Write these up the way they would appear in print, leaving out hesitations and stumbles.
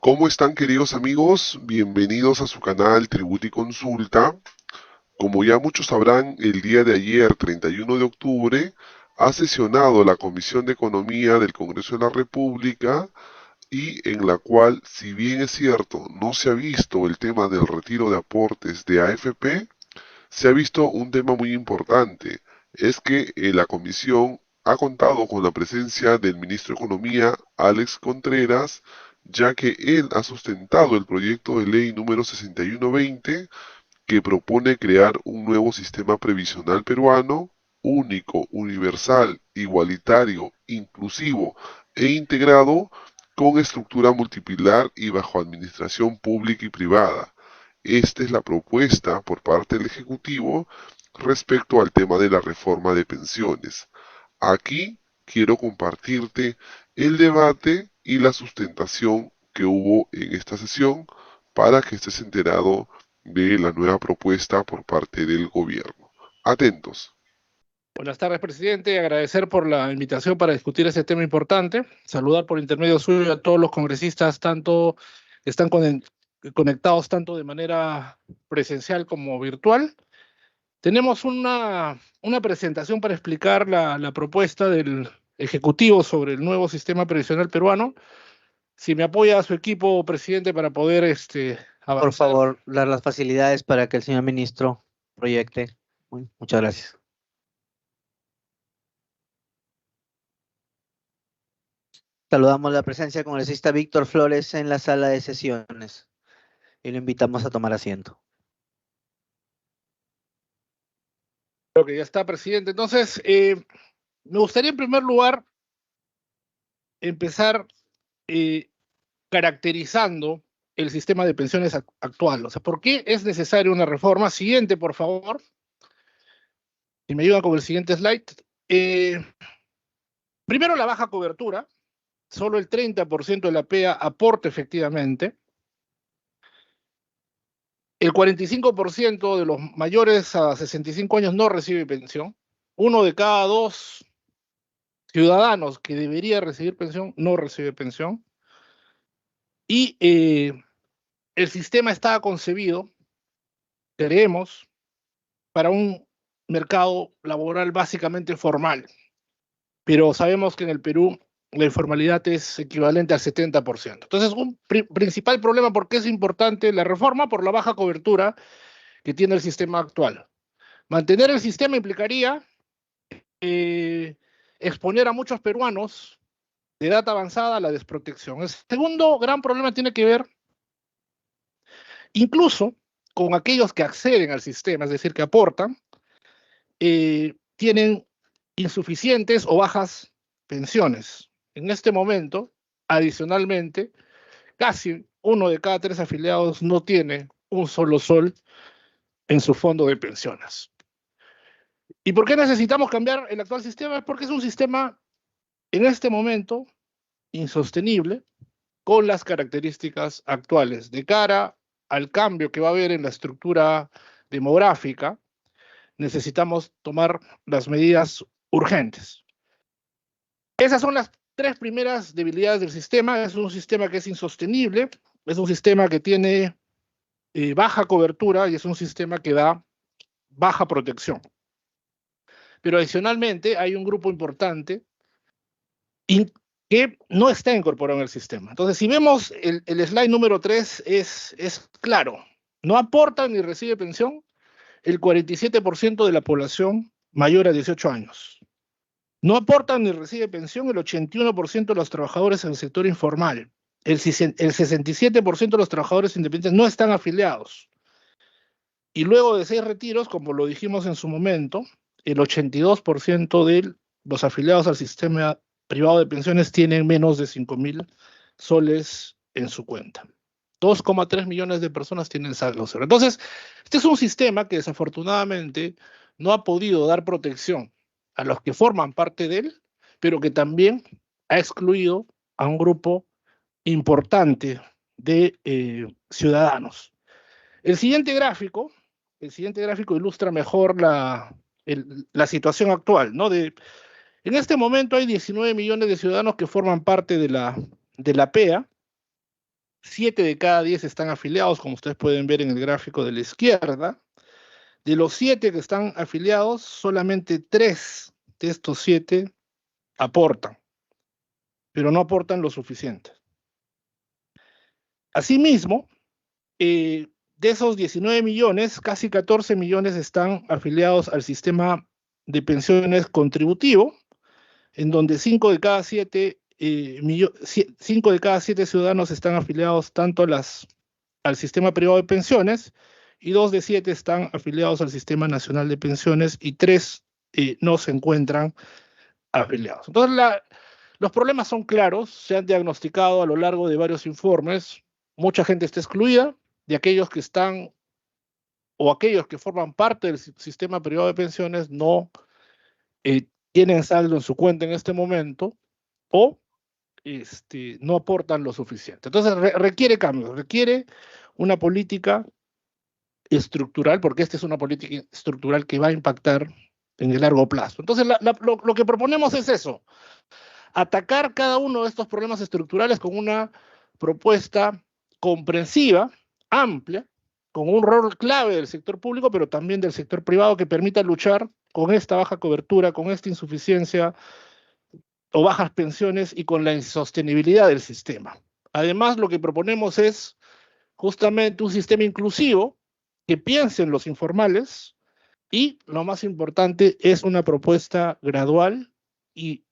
¿Cómo están, queridos amigos? Bienvenidos a su canal Tributo y Consulta. Como ya muchos sabrán, el día de ayer, 31 de octubre, ha sesionado la Comisión de Economía del Congreso de la República y en la cual, si bien es cierto, no se ha visto el tema del retiro de aportes de AFP, se ha visto un tema muy importante. Es que la comisión ha contado con la presencia del ministro de Economía, Alex Contreras, ya que él ha sustentado el proyecto de ley número 6120 que propone crear un nuevo sistema previsional peruano único, universal, igualitario, inclusivo e integrado con estructura multipilar y bajo administración pública y privada. Esta es la propuesta por parte del Ejecutivo respecto al tema de la reforma de pensiones. Aquí quiero compartirte el debate y la sustentación que hubo en esta sesión para que estés enterado de la nueva propuesta por parte del gobierno. Atentos. Buenas tardes, presidente. Agradecer por la invitación para discutir este tema importante. Saludar por intermedio suyo a todos los congresistas, tanto que están conectados tanto de manera presencial como virtual. Tenemos una presentación para explicar la propuesta del Ejecutivo sobre el nuevo sistema previsional peruano. Si me apoya a su equipo, presidente, para poder Por avanzar. favor, dar las facilidades para que el señor ministro proyecte. Muchas gracias. Saludamos la presencia del congresista Víctor Flores en la sala de sesiones y lo invitamos a tomar asiento. Creo que ya está, presidente. Entonces, me gustaría en primer lugar empezar caracterizando el sistema de pensiones actual. O sea, ¿por qué es necesaria una reforma? Siguiente, por favor. Si me ayuda con el siguiente slide. Primero, la baja cobertura. Solo el 30% de la PEA aporta efectivamente. El 45% de los mayores a 65 años no recibe pensión. Uno de cada dos ciudadanos que debería recibir pensión no recibe pensión. Y el sistema está concebido, creemos, para un mercado laboral básicamente formal. Pero sabemos que en el Perú la informalidad es equivalente al 70%. Entonces, un principal problema, ¿por qué es importante la reforma? Por la baja cobertura que tiene el sistema actual. Mantener el sistema implicaría exponer a muchos peruanos de edad avanzada a la desprotección. El segundo gran problema tiene que ver incluso con aquellos que acceden al sistema, es decir, que aportan, tienen insuficientes o bajas pensiones. En este momento, adicionalmente, casi uno de cada tres afiliados no tiene un solo sol en su fondo de pensiones. ¿Y por qué necesitamos cambiar el actual sistema? Es porque es un sistema, en este momento, insostenible con las características actuales. De cara al cambio que va a haber en la estructura demográfica, necesitamos tomar las medidas urgentes. Esas son las tres primeras debilidades del sistema. Es un sistema que es insostenible, es un sistema que tiene baja cobertura y es un sistema que da baja protección. Pero adicionalmente hay un grupo importante que no está incorporado en el sistema. Entonces, si vemos el slide número 3, es claro. No aporta ni recibe pensión el 47% de la población mayor a 18 años. No aportan ni recibe pensión el 81% de los trabajadores en el sector informal. El 67% de los trabajadores independientes no están afiliados. Y luego de 6 retiros, como lo dijimos en su momento, el 82% de los afiliados al sistema privado de pensiones tienen menos de 5.000 soles en su cuenta. 2,3 millones de personas tienen saldo cero. Entonces, este es un sistema que desafortunadamente no ha podido dar protección a los que forman parte de él, pero que también ha excluido a un grupo importante de ciudadanos. El siguiente gráfico ilustra mejor la situación actual, ¿no? En este momento hay 19 millones de ciudadanos que forman parte de la PEA, 7 de cada 10 están afiliados, como ustedes pueden ver en el gráfico de la izquierda. De los 7 que están afiliados, solamente 3 de estos 7 aportan, pero no aportan lo suficiente. Asimismo, de esos 19 millones, casi 14 millones están afiliados al sistema de pensiones contributivo, en donde 5 de cada 7 ciudadanos están afiliados tanto al sistema privado de pensiones, y 2 de 7 están afiliados al Sistema Nacional de Pensiones, y 3 no se encuentran afiliados. Entonces, los problemas son claros, se han diagnosticado a lo largo de varios informes. Mucha gente está excluida, de aquellos que están o aquellos que forman parte del sistema privado de pensiones no tienen saldo en su cuenta en este momento, o no aportan lo suficiente. Entonces requiere cambios, requiere una política estructural, porque esta es una política estructural que va a impactar en el largo plazo. Entonces lo que proponemos es eso: atacar cada uno de estos problemas estructurales con una propuesta comprensiva, amplia, con un rol clave del sector público, pero también del sector privado, que permita luchar con esta baja cobertura, con esta insuficiencia o bajas pensiones y con la insostenibilidad del sistema. Además, lo que proponemos es justamente un sistema inclusivo que piense en los informales, y lo más importante es una propuesta gradual y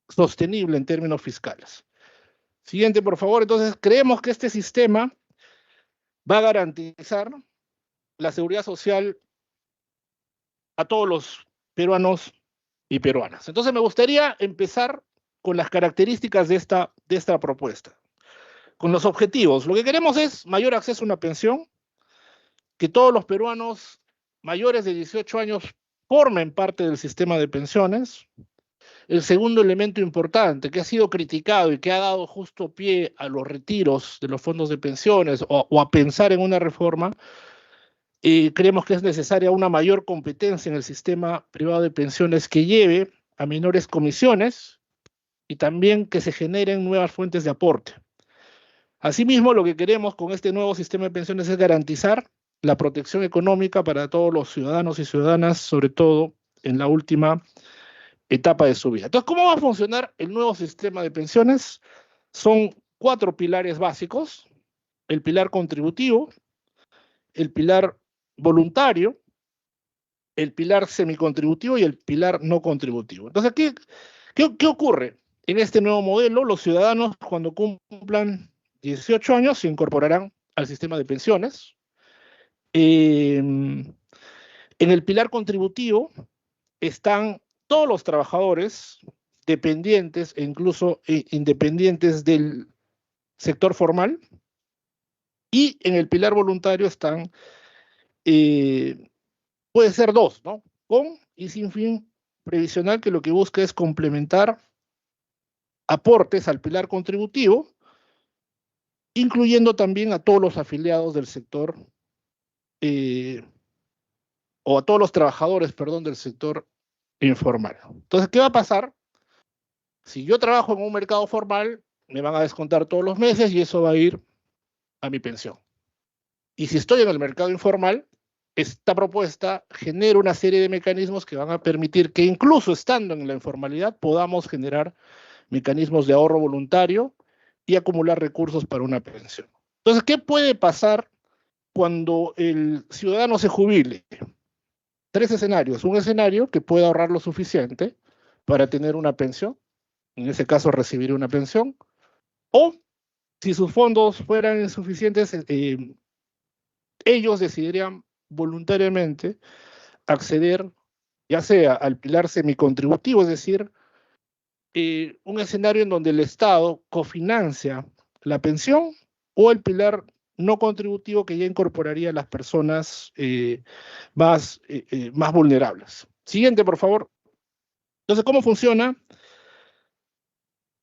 sostenible en términos fiscales. Siguiente, por favor. Entonces, creemos que este sistema va a garantizar la seguridad social a todos los peruanos y peruanas. Entonces, me gustaría empezar con las características de esta propuesta, con los objetivos. Lo que queremos es mayor acceso a una pensión, que todos los peruanos mayores de 18 años formen parte del sistema de pensiones. El segundo elemento importante, que ha sido criticado y que ha dado justo pie a los retiros de los fondos de pensiones o a pensar en una reforma, creemos que es necesaria una mayor competencia en el sistema privado de pensiones, que lleve a menores comisiones y también que se generen nuevas fuentes de aporte. Asimismo, lo que queremos con este nuevo sistema de pensiones es garantizar la protección económica para todos los ciudadanos y ciudadanas, sobre todo en la última etapa de su vida. Entonces, ¿cómo va a funcionar el nuevo sistema de pensiones? Son 4 pilares básicos: el pilar contributivo, el pilar voluntario, el pilar semicontributivo y el pilar no contributivo. Entonces, ¿qué ocurre? En este nuevo modelo, los ciudadanos, cuando cumplan 18 años, se incorporarán al sistema de pensiones. En el pilar contributivo están todos los trabajadores dependientes e incluso independientes del sector formal, y en el pilar voluntario están, puede ser 2, ¿no? Con y sin fin previsional, que lo que busca es complementar aportes al pilar contributivo, incluyendo también a todos los afiliados del sector, o a todos los trabajadores, perdón, del sector informal. Entonces, ¿qué va a pasar? Si yo trabajo en un mercado formal, me van a descontar todos los meses y eso va a ir a mi pensión. Y si estoy en el mercado informal, esta propuesta genera una serie de mecanismos que van a permitir que, incluso estando en la informalidad, podamos generar mecanismos de ahorro voluntario y acumular recursos para una pensión. Entonces, ¿qué puede pasar cuando el ciudadano se jubile? 3 escenarios. Un escenario que pueda ahorrar lo suficiente para tener una pensión, en ese caso recibir una pensión, o si sus fondos fueran insuficientes, ellos decidirían voluntariamente acceder ya sea al pilar semicontributivo, es decir, un escenario en donde el Estado cofinancia la pensión, o el pilar no contributivo, que ya incorporaría a las personas más vulnerables. Siguiente, por favor. Entonces, ¿cómo funciona?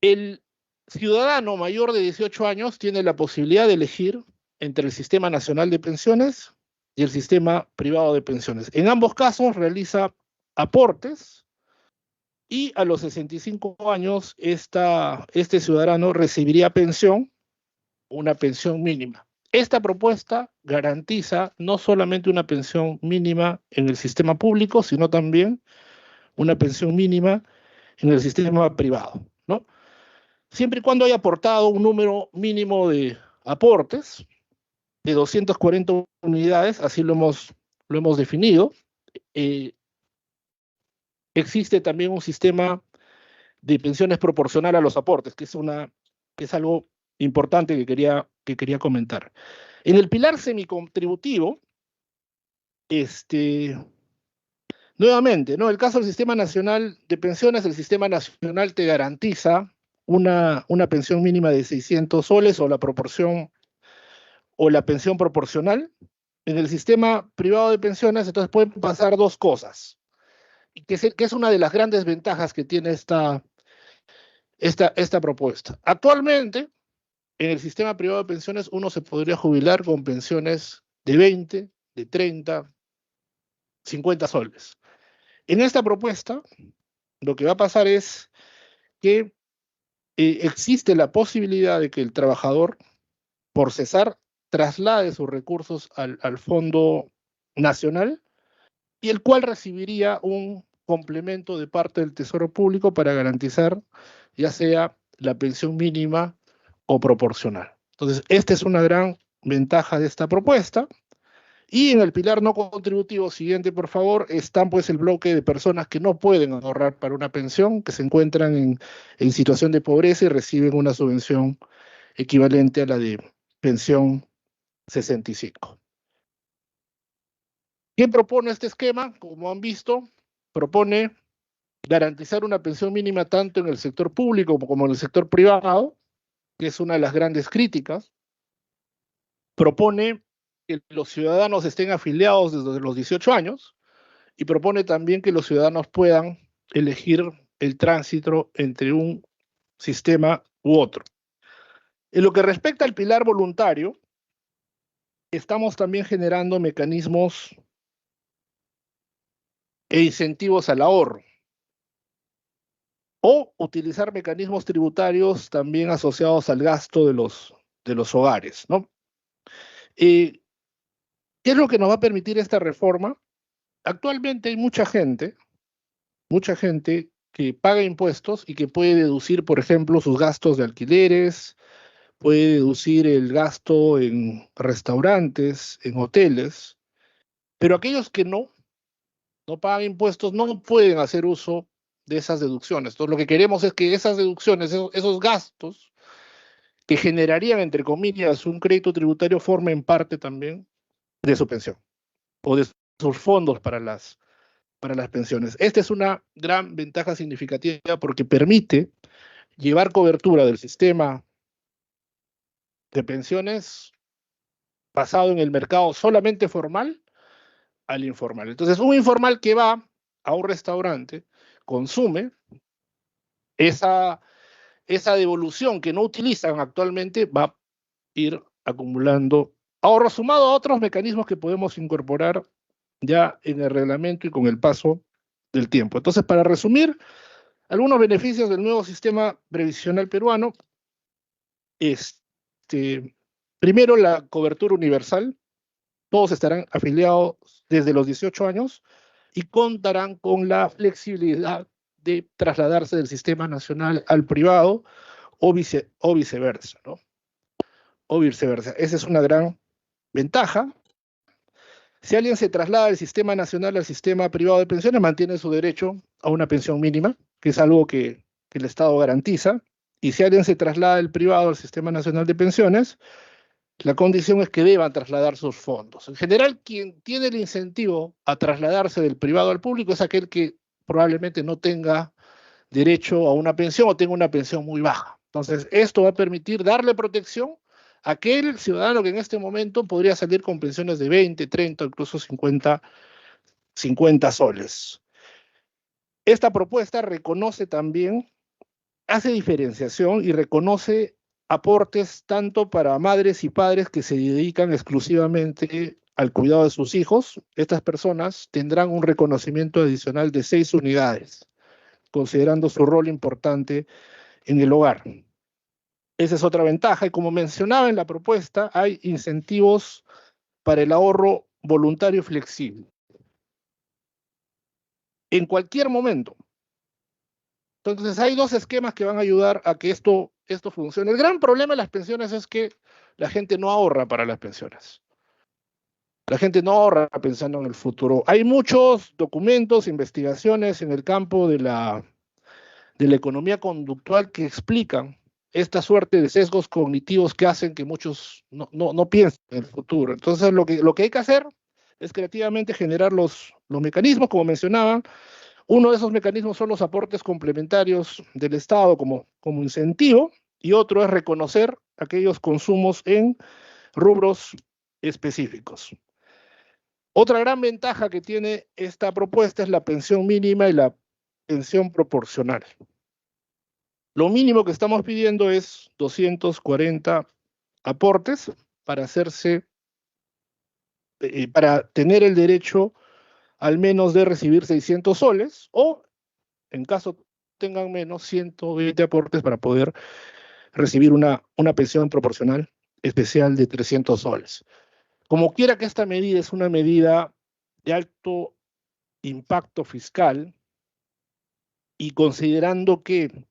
El ciudadano mayor de 18 años tiene la posibilidad de elegir entre el Sistema Nacional de Pensiones y el Sistema Privado de Pensiones. En ambos casos realiza aportes, y a los 65 años este ciudadano recibiría pensión una pensión mínima. Esta propuesta garantiza no solamente una pensión mínima en el sistema público, sino también una pensión mínima en el sistema privado, ¿no? Siempre y cuando haya aportado un número mínimo de aportes de 240 unidades, así lo hemos definido. Existe también un sistema de pensiones proporcional a los aportes, que es algo importante que quería comentar. En el pilar semicontributivo, nuevamente, ¿no? El caso del Sistema Nacional de Pensiones, el Sistema Nacional te garantiza una pensión mínima de 600 soles o la proporción o la pensión proporcional. En el sistema privado de pensiones, entonces pueden pasar dos cosas, que es una de las grandes ventajas que tiene esta propuesta. Actualmente, en el sistema privado de pensiones, uno se podría jubilar con pensiones de 20, de 30, 50 soles. En esta propuesta, lo que va a pasar es que existe la posibilidad de que el trabajador, por cesar, traslade sus recursos al Fondo Nacional, y el cual recibiría un complemento de parte del Tesoro Público para garantizar ya sea la pensión mínima o proporcional. Entonces, esta es una gran ventaja de esta propuesta. Y en el pilar no contributivo siguiente, por favor, están pues el bloque de personas que no pueden ahorrar para una pensión, que se encuentran en situación de pobreza y reciben una subvención equivalente a la de pensión 65. ¿Qué propone este esquema? Como han visto, propone garantizar una pensión mínima tanto en el sector público como en el sector privado, que es una de las grandes críticas. Propone que los ciudadanos estén afiliados desde los 18 años y propone también que los ciudadanos puedan elegir el tránsito entre un sistema u otro. En lo que respecta al pilar voluntario, estamos también generando mecanismos e incentivos al ahorro, o utilizar mecanismos tributarios también asociados al gasto de los hogares, ¿no? ¿Qué es lo que nos va a permitir esta reforma? Actualmente hay mucha gente que paga impuestos y que puede deducir, por ejemplo, sus gastos de alquileres, puede deducir el gasto en restaurantes, en hoteles, pero aquellos que no pagan impuestos no pueden hacer uso de esas deducciones. Entonces, lo que queremos es que esas deducciones, esos gastos que generarían, entre comillas, un crédito tributario, formen parte también de su pensión o de sus fondos para las pensiones. Esta es una gran ventaja significativa porque permite llevar cobertura del sistema de pensiones basado en el mercado solamente formal al informal. Entonces, un informal que va a un restaurante consume esa devolución que no utilizan actualmente, va a ir acumulando ahorro sumado a otros mecanismos que podemos incorporar ya en el reglamento y con el paso del tiempo. Entonces, para resumir, algunos beneficios del nuevo sistema previsional peruano, primero, la cobertura universal. Todos estarán afiliados desde los 18 años y contarán con la flexibilidad de trasladarse del sistema nacional al privado o viceversa, ¿no? O viceversa. Esa es una gran ventaja. Si alguien se traslada del sistema nacional al sistema privado de pensiones, mantiene su derecho a una pensión mínima, que es algo que el Estado garantiza. Y si alguien se traslada del privado al sistema nacional de pensiones, la condición es que deban trasladar sus fondos. En general, quien tiene el incentivo a trasladarse del privado al público es aquel que probablemente no tenga derecho a una pensión o tenga una pensión muy baja. Entonces, esto va a permitir darle protección a aquel ciudadano que en este momento podría salir con pensiones de 20, 30, incluso 50 soles. Esta propuesta reconoce también, hace diferenciación y reconoce aportes tanto para madres y padres que se dedican exclusivamente al cuidado de sus hijos. Estas personas tendrán un reconocimiento adicional de 6 unidades, considerando su rol importante en el hogar. Esa es otra ventaja. Y como mencionaba en la propuesta, hay incentivos para el ahorro voluntario flexible. En cualquier momento. Entonces hay dos esquemas que van a ayudar a que esto funcione. El gran problema de las pensiones es que la gente no ahorra para las pensiones. La gente no ahorra pensando en el futuro. Hay muchos documentos, investigaciones en el campo de la economía conductual que explican esta suerte de sesgos cognitivos que hacen que muchos no piensen en el futuro. Entonces lo que hay que hacer es creativamente generar los mecanismos, como mencionaban. Uno de esos mecanismos son los aportes complementarios del Estado como incentivo, y otro es reconocer aquellos consumos en rubros específicos. Otra gran ventaja que tiene esta propuesta es la pensión mínima y la pensión proporcional. Lo mínimo que estamos pidiendo es 240 aportes para para tener el derecho al menos de recibir 600 soles, o en caso tengan menos, 120 aportes para poder recibir una pensión proporcional especial de 300 soles. Como quiera que esta medida es una medida de alto impacto fiscal, y considerando que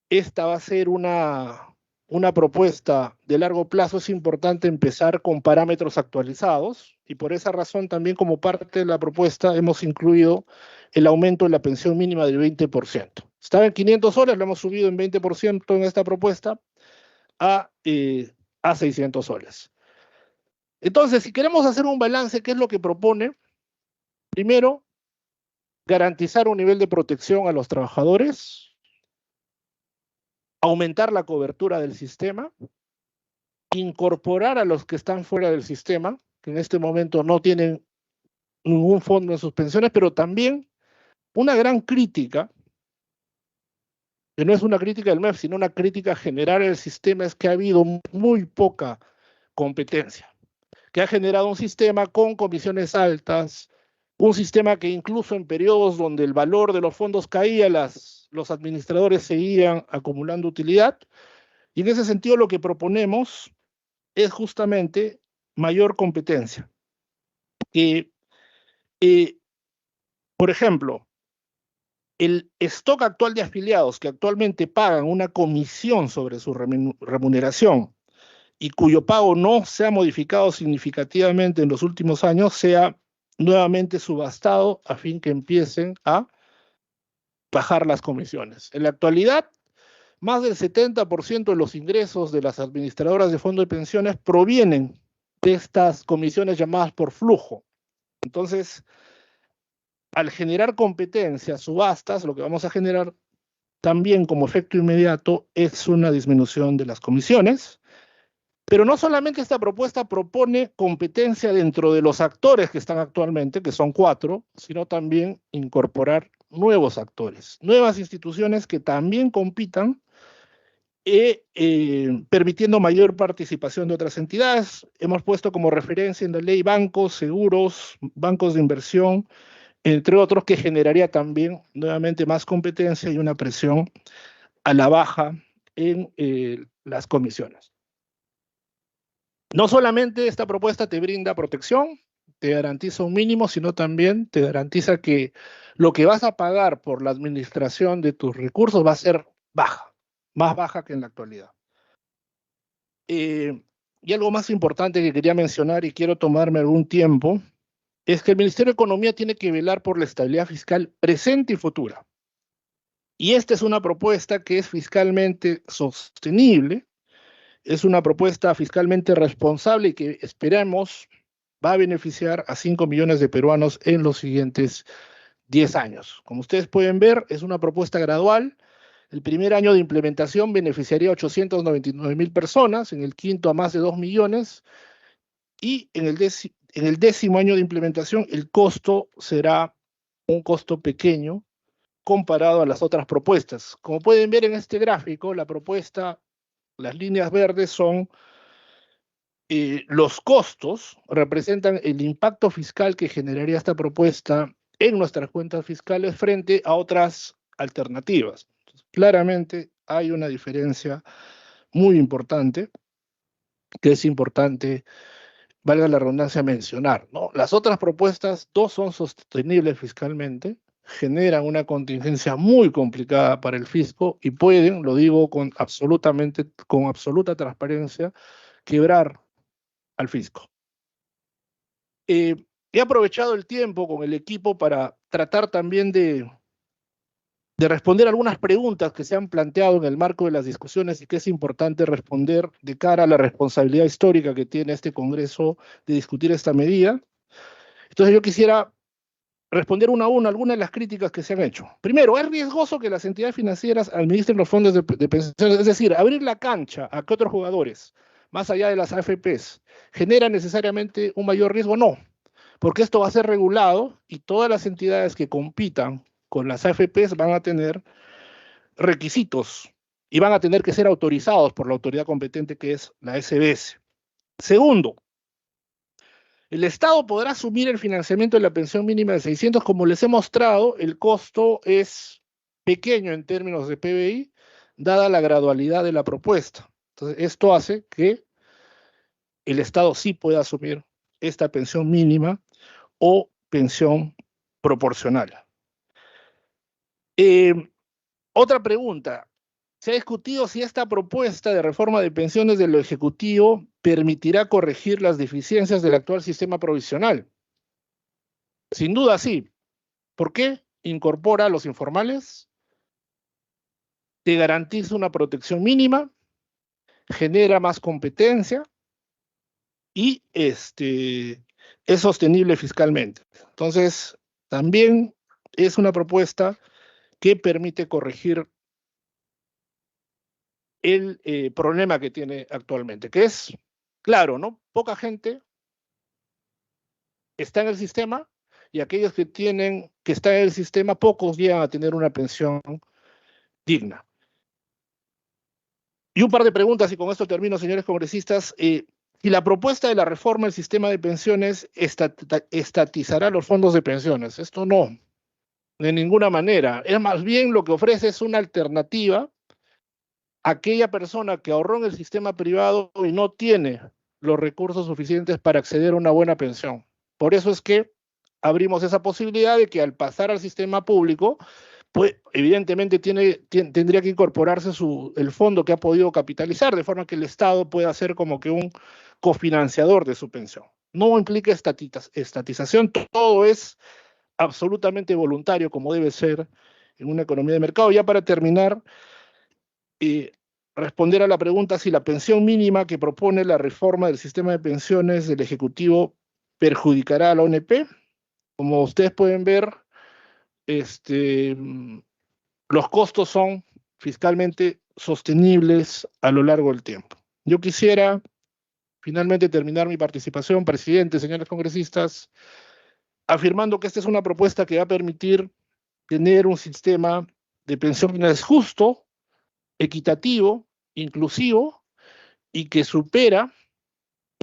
esta va a ser una propuesta de largo plazo, es importante empezar con parámetros actualizados, y por esa razón también como parte de la propuesta hemos incluido el aumento de la pensión mínima del 20%. Estaba en 500 soles, lo hemos subido en 20% en esta propuesta a 600 soles. Entonces, si queremos hacer un balance, ¿qué es lo que propone? Primero, garantizar un nivel de protección a los trabajadores, aumentar la cobertura del sistema, incorporar a los que están fuera del sistema, que en este momento no tienen ningún fondo en sus pensiones, pero también una gran crítica, que no es una crítica del MEF, sino una crítica general del sistema, es que ha habido muy poca competencia, que ha generado un sistema con comisiones altas, un sistema que incluso en periodos donde el valor de los fondos caía, los administradores seguían acumulando utilidad, y en ese sentido lo que proponemos es justamente mayor competencia. Que, por ejemplo, el stock actual de afiliados que actualmente pagan una comisión sobre su remuneración y cuyo pago no se ha modificado significativamente en los últimos años, sea nuevamente subastado a fin que empiecen a bajar las comisiones. En la actualidad, más del 70% de los ingresos de las administradoras de fondos de pensiones provienen de estas comisiones llamadas por flujo. Entonces, al generar competencia, subastas, lo que vamos a generar también como efecto inmediato es una disminución de las comisiones. Pero no solamente esta propuesta propone competencia dentro de los actores que están actualmente, que son 4, sino también incorporar nuevos actores, nuevas instituciones que también compitan, permitiendo mayor participación de otras entidades. Hemos puesto como referencia en la ley bancos, seguros, bancos de inversión, entre otros, que generaría también nuevamente más competencia y una presión a la baja en las comisiones. No solamente esta propuesta te brinda protección, te garantiza un mínimo, sino también te garantiza que lo que vas a pagar por la administración de tus recursos va a ser baja, más baja que en la actualidad. Y algo más importante que quería mencionar, y quiero tomarme algún tiempo, es que el Ministerio de Economía tiene que velar por la estabilidad fiscal presente y futura. Y esta es una propuesta que es fiscalmente sostenible, es una propuesta fiscalmente responsable y que esperamos va a beneficiar a 5 millones de peruanos en los siguientes 10 años. Como ustedes pueden ver, es una propuesta gradual. El primer año de implementación beneficiaría a 899,000 personas, en el quinto a más de 2 millones, y en el décimo año de implementación el costo será un costo pequeño comparado a las otras propuestas. Como pueden ver en este gráfico, la propuesta, las líneas verdes son los costos, representan el impacto fiscal que generaría esta propuesta en nuestras cuentas fiscales frente a otras alternativas. Entonces, claramente hay una diferencia muy importante, que es importante, valga la redundancia, mencionar, ¿no? Las otras propuestas, dos son sostenibles fiscalmente, generan una contingencia muy complicada para el fisco y pueden, lo digo con absoluta transparencia, quebrar al fisco. He aprovechado el tiempo con el equipo para tratar también de responder algunas preguntas que se han planteado en el marco de las discusiones y que es importante responder de cara a la responsabilidad histórica que tiene este Congreso de discutir esta medida. Entonces yo quisiera responder una a una algunas de las críticas que se han hecho. Primero, es riesgoso que las entidades financieras administren los fondos de pensiones, es decir, abrir la cancha a que otros jugadores, más allá de las AFPs, genera necesariamente un mayor riesgo. No, porque esto va a ser regulado y todas las entidades que compitan con las AFPs van a tener requisitos y van a tener que ser autorizados por la autoridad competente que es la SBS. Segundo, el Estado podrá asumir el financiamiento de la pensión mínima de 600. Como les he mostrado, el costo es pequeño en términos de PBI, dada la gradualidad de la propuesta. Entonces, esto hace que el Estado sí pueda asumir esta pensión mínima o pensión proporcional. Otra pregunta. Se ha discutido si esta propuesta de reforma de pensiones del Ejecutivo permitirá corregir las deficiencias del actual sistema provisional. Sin duda sí. ¿Por qué? Incorpora a los informales, te garantiza una protección mínima, genera más competencia y es sostenible fiscalmente. Entonces, también es una propuesta que permite corregir el problema que tiene actualmente, que es, claro, ¿no? Poca gente está en el sistema y aquellos que están en el sistema, pocos llegan a tener una pensión digna. Y un par de preguntas, y con esto termino, señores congresistas. Si la propuesta de la reforma del sistema de pensiones estatizará los fondos de pensiones, esto no, de ninguna manera. Es más bien lo que ofrece es una alternativa a aquella persona que ahorró en el sistema privado y no tiene los recursos suficientes para acceder a una buena pensión. Por eso es que abrimos esa posibilidad de que al pasar al sistema público, pues evidentemente tendría que incorporarse el fondo que ha podido capitalizar, de forma que el Estado pueda ser como que un cofinanciador de su pensión. No implica estatización, todo es absolutamente voluntario, como debe ser en una economía de mercado. Ya para terminar, responder a la pregunta si la pensión mínima que propone la reforma del sistema de pensiones del Ejecutivo perjudicará a la ONP. Como ustedes pueden ver, los costos son fiscalmente sostenibles a lo largo del tiempo. Yo quisiera finalmente terminar mi participación, presidente, señores congresistas, afirmando que esta es una propuesta que va a permitir tener un sistema de pensiones justo, equitativo, inclusivo y que supera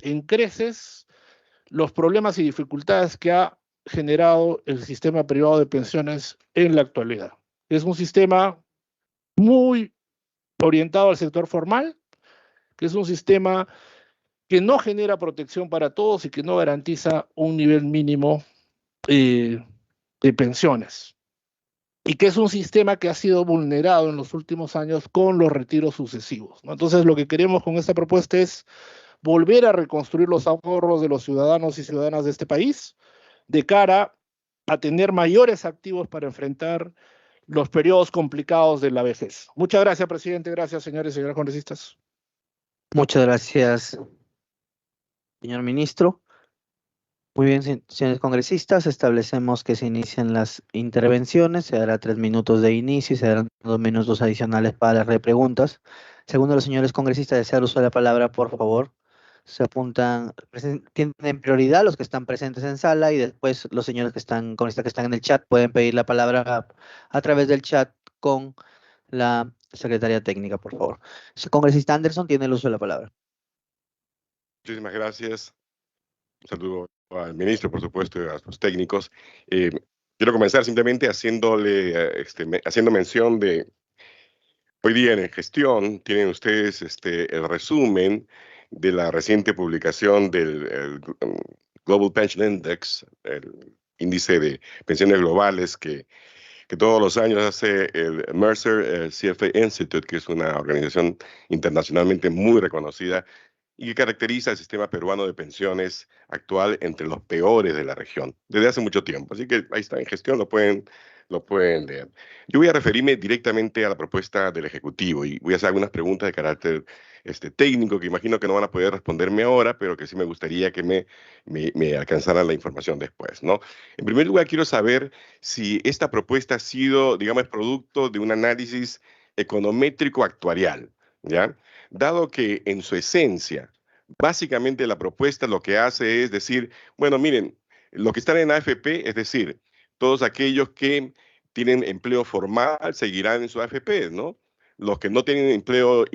en creces los problemas y dificultades que ha generado el sistema privado de pensiones en la actualidad. Es un sistema muy orientado al sector formal, que es un sistema que no genera protección para todos y que no garantiza un nivel mínimo de pensiones. Y que es un sistema que ha sido vulnerado en los últimos años con los retiros sucesivos, ¿no? Entonces, lo que queremos con esta propuesta es volver a reconstruir los ahorros de los ciudadanos y ciudadanas de este país de cara a tener mayores activos para enfrentar los periodos complicados de la vejez. Muchas gracias, presidente. Gracias, señores y señoras congresistas. Muchas gracias, señor ministro. Muy bien, señores congresistas, establecemos que se inician las intervenciones, se dará 3 minutos de inicio y se darán 2 minutos adicionales para las repreguntas. Segundo, los señores congresistas desean uso de la palabra, por favor. Se apuntan, tienen prioridad los que están presentes en sala y después los señores congresistas que están en el chat pueden pedir la palabra a través del chat con la secretaria técnica, por favor. El congresista Anderson tiene el uso de la palabra. Muchísimas gracias. Un saludo al ministro, por supuesto, y a sus técnicos. Quiero comenzar simplemente haciendo mención de Hoy día en gestión tienen ustedes el resumen de la reciente publicación del Global Pension Index, el índice de pensiones globales que todos los años hace el Mercer CFA Institute, que es una organización internacionalmente muy reconocida y que caracteriza el sistema peruano de pensiones actual entre los peores de la región desde hace mucho tiempo. Así que ahí está en gestión, lo pueden leer. Yo voy a referirme directamente a la propuesta del Ejecutivo y voy a hacer algunas preguntas de carácter técnico que imagino que no van a poder responderme ahora, pero que sí me gustaría que me alcanzaran la información después, ¿no? En primer lugar, quiero saber si esta propuesta ha sido, digamos, producto de un análisis econométrico actuarial, ¿ya? Dado que en su esencia, básicamente la propuesta lo que hace es decir, bueno, miren, los que están en AFP, es decir, todos aquellos que tienen empleo formal seguirán en su AFP, ¿no? Los que no tienen empleo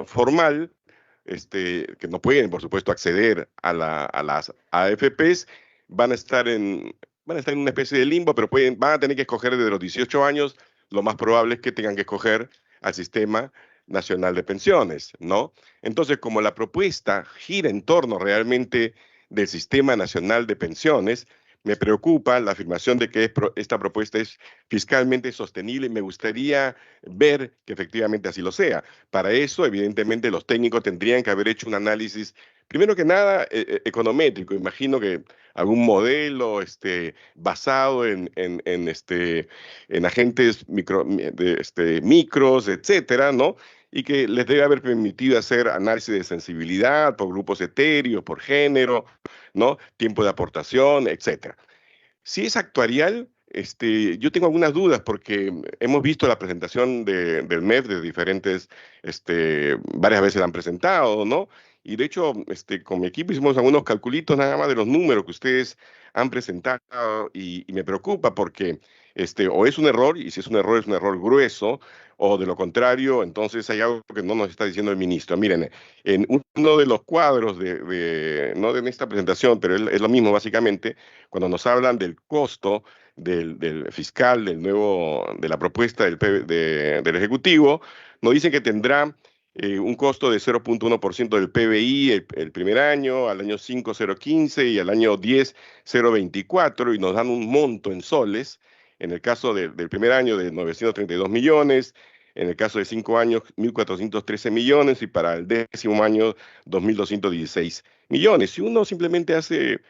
formal, que no pueden, por supuesto, acceder a las AFPs, van a estar en una especie de limbo, pero van a tener que escoger desde los 18 años, lo más probable es que tengan que escoger al sistema nacional de pensiones, ¿no? Entonces, como la propuesta gira en torno realmente del sistema nacional de pensiones, me preocupa la afirmación de que esta propuesta es fiscalmente sostenible y me gustaría ver que efectivamente así lo sea. Para eso, evidentemente, los técnicos tendrían que haber hecho un análisis, primero que nada, econométrico. Imagino que algún modelo basado en agentes micros, etcétera, ¿no? Y que les debe haber permitido hacer análisis de sensibilidad por grupos etéreos, por género, ¿no? Tiempo de aportación, etcétera. Si es actuarial, yo tengo algunas dudas porque hemos visto la presentación del MEF de diferentes, varias veces la han presentado, ¿no? Y de hecho, con mi equipo hicimos algunos calculitos nada más de los números que ustedes han presentado y me preocupa porque o es un error, y si es un error grueso, o de lo contrario, entonces hay algo que no nos está diciendo el ministro. Miren, en uno de los cuadros no de esta presentación, pero es lo mismo básicamente, cuando nos hablan del costo del fiscal, de la propuesta del Ejecutivo, nos dicen que tendrá un costo de 0,1% del PBI el primer año, al año 5, 0,15 y al año 10, 0,24 y nos dan un monto en soles, en el caso del primer año de 932 millones, en el caso de 5 años 1.413 millones y para el décimo año 2.216 millones. Si uno simplemente hace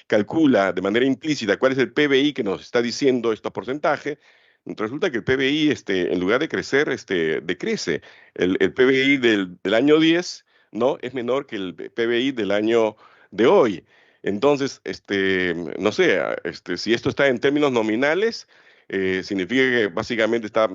calcula de manera implícita cuál es el PBI que nos está diciendo estos porcentajes, resulta que el PBI, en lugar de crecer, decrece. El PBI del año 10, ¿no? Es menor que el PBI del año de hoy. Entonces, no sé, si esto está en términos nominales, significa que básicamente está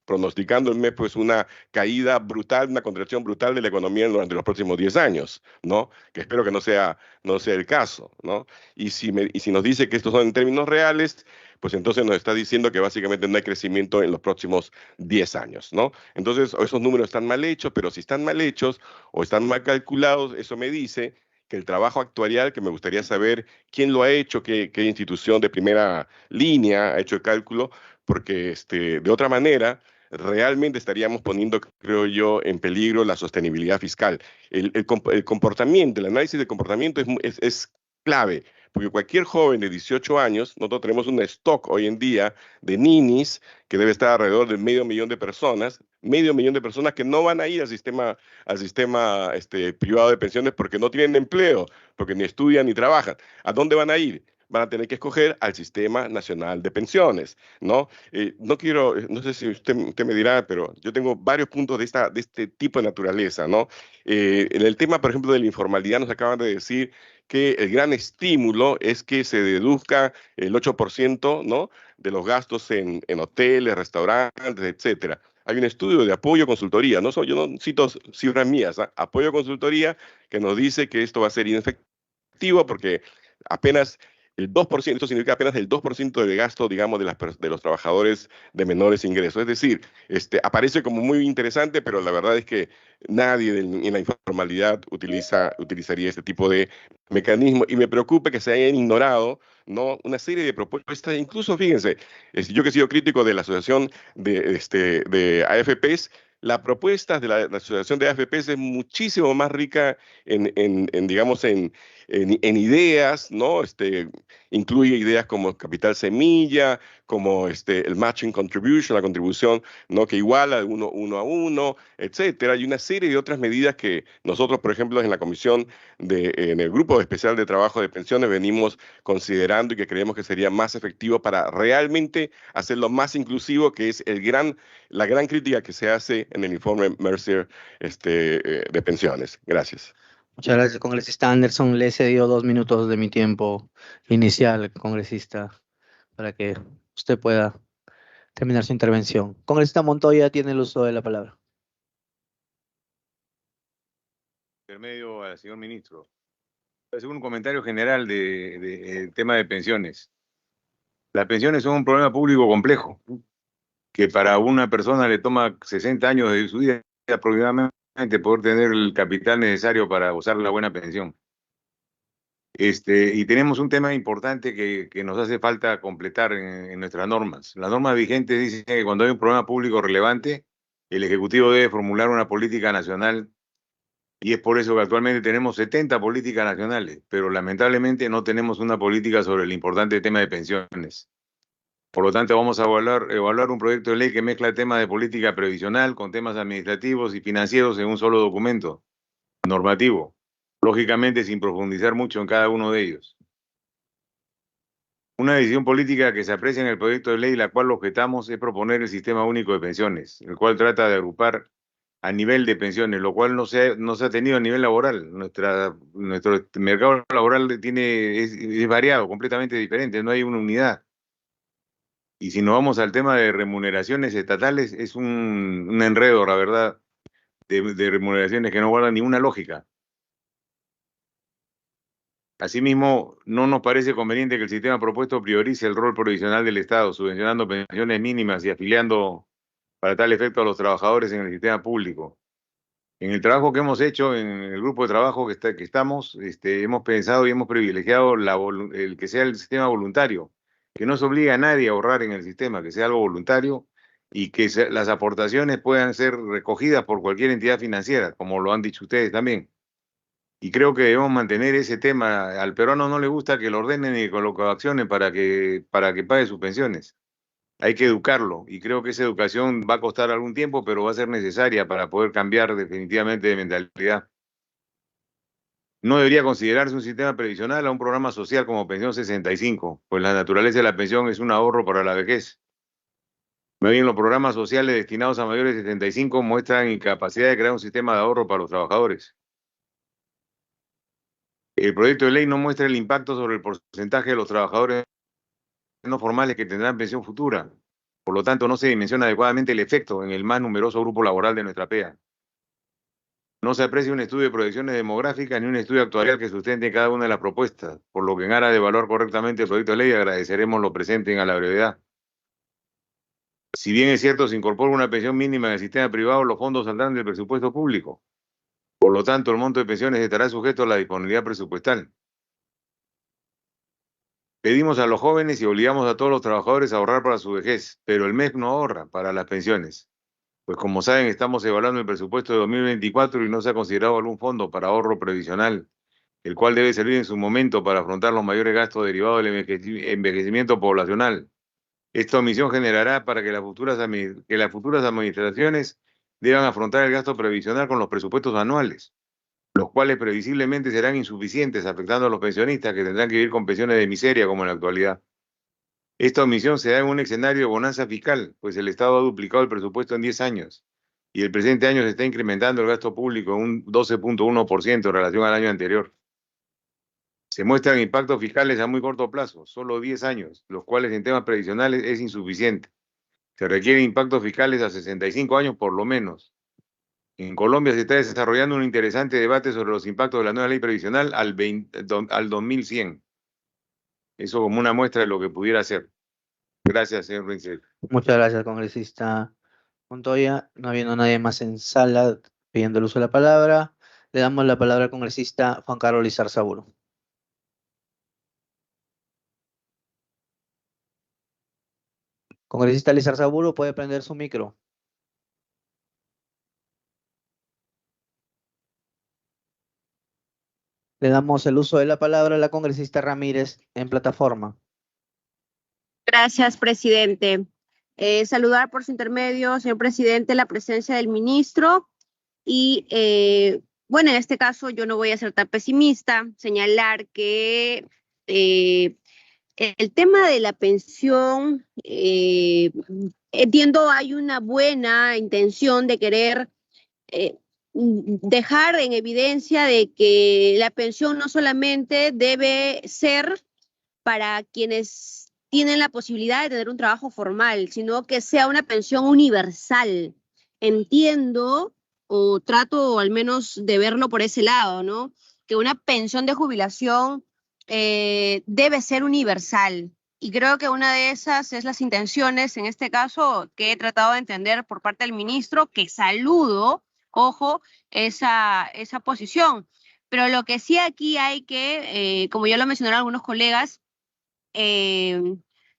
pronosticando el MEP pues una caída brutal, una contracción brutal de la economía durante los próximos 10 años, ¿no? Que espero que no sea el caso, ¿no? Y si nos dice que estos son en términos reales, pues entonces nos está diciendo que básicamente no hay crecimiento en los próximos 10 años, ¿no? Entonces, esos números están mal hechos, pero si están mal hechos o están mal calculados, eso me dice que el trabajo actuarial, que me gustaría saber quién lo ha hecho, qué institución de primera línea ha hecho el cálculo, porque de otra manera realmente estaríamos poniendo, creo yo, en peligro la sostenibilidad fiscal. El comportamiento, el análisis de comportamiento es clave, porque cualquier joven de 18 años, nosotros tenemos un stock hoy en día de ninis que debe estar alrededor de 500.000 personas, 500.000 personas que no van a ir al sistema privado de pensiones porque no tienen empleo, porque ni estudian ni trabajan. ¿A dónde van a ir? Van a tener que escoger al Sistema Nacional de Pensiones, ¿no? No sé si usted me dirá, pero yo tengo varios puntos de este tipo de naturaleza, ¿no? En el tema, por ejemplo, de la informalidad, nos acaban de decir que el gran estímulo es que se deduzca el 8%, ¿no? De los gastos en hoteles, restaurantes, etcétera. Hay un estudio de Apoyo Consultoría, yo no cito cifras mías, ¿ah? Apoyo Consultoría, que nos dice que esto va a ser inefectivo porque apenas El 2%, esto significa apenas el 2% del gasto, digamos, de los trabajadores de menores ingresos. Es decir, aparece como muy interesante, pero la verdad es que nadie en la informalidad utilizaría este tipo de mecanismo. Y me preocupa que se hayan ignorado, ¿no?, una serie de propuestas. Incluso, fíjense, yo que he sido crítico de la asociación de AFPs, la propuesta de la asociación de AFPs es muchísimo más rica digamos, en ideas, ¿no? Incluye ideas como capital semilla, como el matching contribution, la contribución, ¿no?, que iguala uno a uno, etcétera, y una serie de otras medidas que nosotros, por ejemplo, en la comisión en el grupo especial de trabajo de pensiones venimos considerando y que creemos que sería más efectivo para realmente hacerlo más inclusivo, que es la gran crítica que se hace en el informe Mercer de pensiones. Gracias. Muchas gracias, congresista Anderson. Le he cedido 2 minutos de mi tiempo inicial, congresista, para que usted pueda terminar su intervención. Congresista Montoya tiene el uso de la palabra. Intermedio al señor ministro. Hacer un comentario general del tema de pensiones. Las pensiones son un problema público complejo, que para una persona le toma 60 años de su vida aproximadamente poder tener el capital necesario para gozar de la buena pensión. Y tenemos un tema importante que nos hace falta completar en nuestras normas. Las normas vigentes dicen que cuando hay un problema público relevante, el Ejecutivo debe formular una política nacional, y es por eso que actualmente tenemos 70 políticas nacionales, pero lamentablemente no tenemos una política sobre el importante tema de pensiones. Por lo tanto, vamos a evaluar un proyecto de ley que mezcla temas de política previsional con temas administrativos y financieros en un solo documento normativo, lógicamente sin profundizar mucho en cada uno de ellos. Una decisión política que se aprecia en el proyecto de ley, la cual objetamos, es proponer el Sistema Único de Pensiones, el cual trata de agrupar a nivel de pensiones, lo cual no se ha tenido a nivel laboral. Nuestro mercado laboral es variado, completamente diferente, no hay una unidad. Y si nos vamos al tema de remuneraciones estatales, es un enredo, la verdad, de remuneraciones que no guardan ninguna lógica. Asimismo, no nos parece conveniente que el sistema propuesto priorice el rol provisional del Estado, subvencionando pensiones mínimas y afiliando para tal efecto a los trabajadores en el sistema público. En el trabajo que hemos hecho, en el grupo de trabajo que estamos, hemos pensado y hemos privilegiado el que sea el sistema voluntario, que no se obliga a nadie a ahorrar en el sistema, que sea algo voluntario y que las aportaciones puedan ser recogidas por cualquier entidad financiera, como lo han dicho ustedes también. Y creo que debemos mantener ese tema. Al peruano no le gusta que lo ordenen y que lo coaccionen para que pague sus pensiones. Hay que educarlo, y creo que esa educación va a costar algún tiempo, pero va a ser necesaria para poder cambiar definitivamente de mentalidad. No debería considerarse un sistema previsional a un programa social como Pensión 65, pues la naturaleza de la pensión es un ahorro para la vejez. Más bien, los programas sociales destinados a mayores de 75 muestran incapacidad de crear un sistema de ahorro para los trabajadores. El proyecto de ley no muestra el impacto sobre el porcentaje de los trabajadores no formales que tendrán pensión futura. Por lo tanto, no se dimensiona adecuadamente el efecto en el más numeroso grupo laboral de nuestra PEA. No se aprecia un estudio de proyecciones demográficas ni un estudio actuarial que sustente cada una de las propuestas, por lo que en aras de evaluar correctamente el proyecto de ley agradeceremos lo presenten a la brevedad. Si bien es cierto, se incorpora una pensión mínima en el sistema privado, los fondos saldrán del presupuesto público. Por lo tanto, el monto de pensiones estará sujeto a la disponibilidad presupuestal. Pedimos a los jóvenes y obligamos a todos los trabajadores a ahorrar para su vejez, pero el MEF no ahorra para las pensiones. Pues como saben, estamos evaluando el presupuesto de 2024 y no se ha considerado algún fondo para ahorro previsional, el cual debe servir en su momento para afrontar los mayores gastos derivados del envejecimiento poblacional. Esta omisión generará para que las futuras administraciones deban afrontar el gasto previsional con los presupuestos anuales, los cuales previsiblemente serán insuficientes, afectando a los pensionistas que tendrán que vivir con pensiones de miseria como en la actualidad. Esta omisión se da en un escenario de bonanza fiscal, pues el Estado ha duplicado el presupuesto en 10 años y el presente año se está incrementando el gasto público en un 12.1% en relación al año anterior. Se muestran impactos fiscales a muy corto plazo, solo 10 años, los cuales en temas previsionales es insuficiente. Se requieren impactos fiscales a 65 años por lo menos. En Colombia se está desarrollando un interesante debate sobre los impactos de la nueva ley previsional al 2100. Eso como una muestra de lo que pudiera hacer. Gracias, señor presidente. Muchas gracias, congresista Montoya. No habiendo nadie más en sala pidiendo el uso de la palabra, le damos la palabra al congresista Juan Carlos Lizarzaburu. Congresista Lizarzaburu, puede prender su micro. Le damos el uso de la palabra a la congresista Ramírez en plataforma. Gracias, presidente. Saludar por su intermedio, señor presidente, la presencia del ministro y, bueno, en este caso yo no voy a ser tan pesimista, señalar que el tema de la pensión, entiendo hay una buena intención de querer dejar en evidencia de que la pensión no solamente debe ser para quienes tienen la posibilidad de tener un trabajo formal, sino que sea una pensión universal. Entiendo o trato al menos de verlo por ese lado, ¿no? Que una pensión de jubilación debe ser universal. Y creo que una de esas es las intenciones, en este caso, que he tratado de entender por parte del ministro, que saludo, ojo, esa posición. Pero lo que sí aquí hay que, como ya lo mencionaron algunos colegas,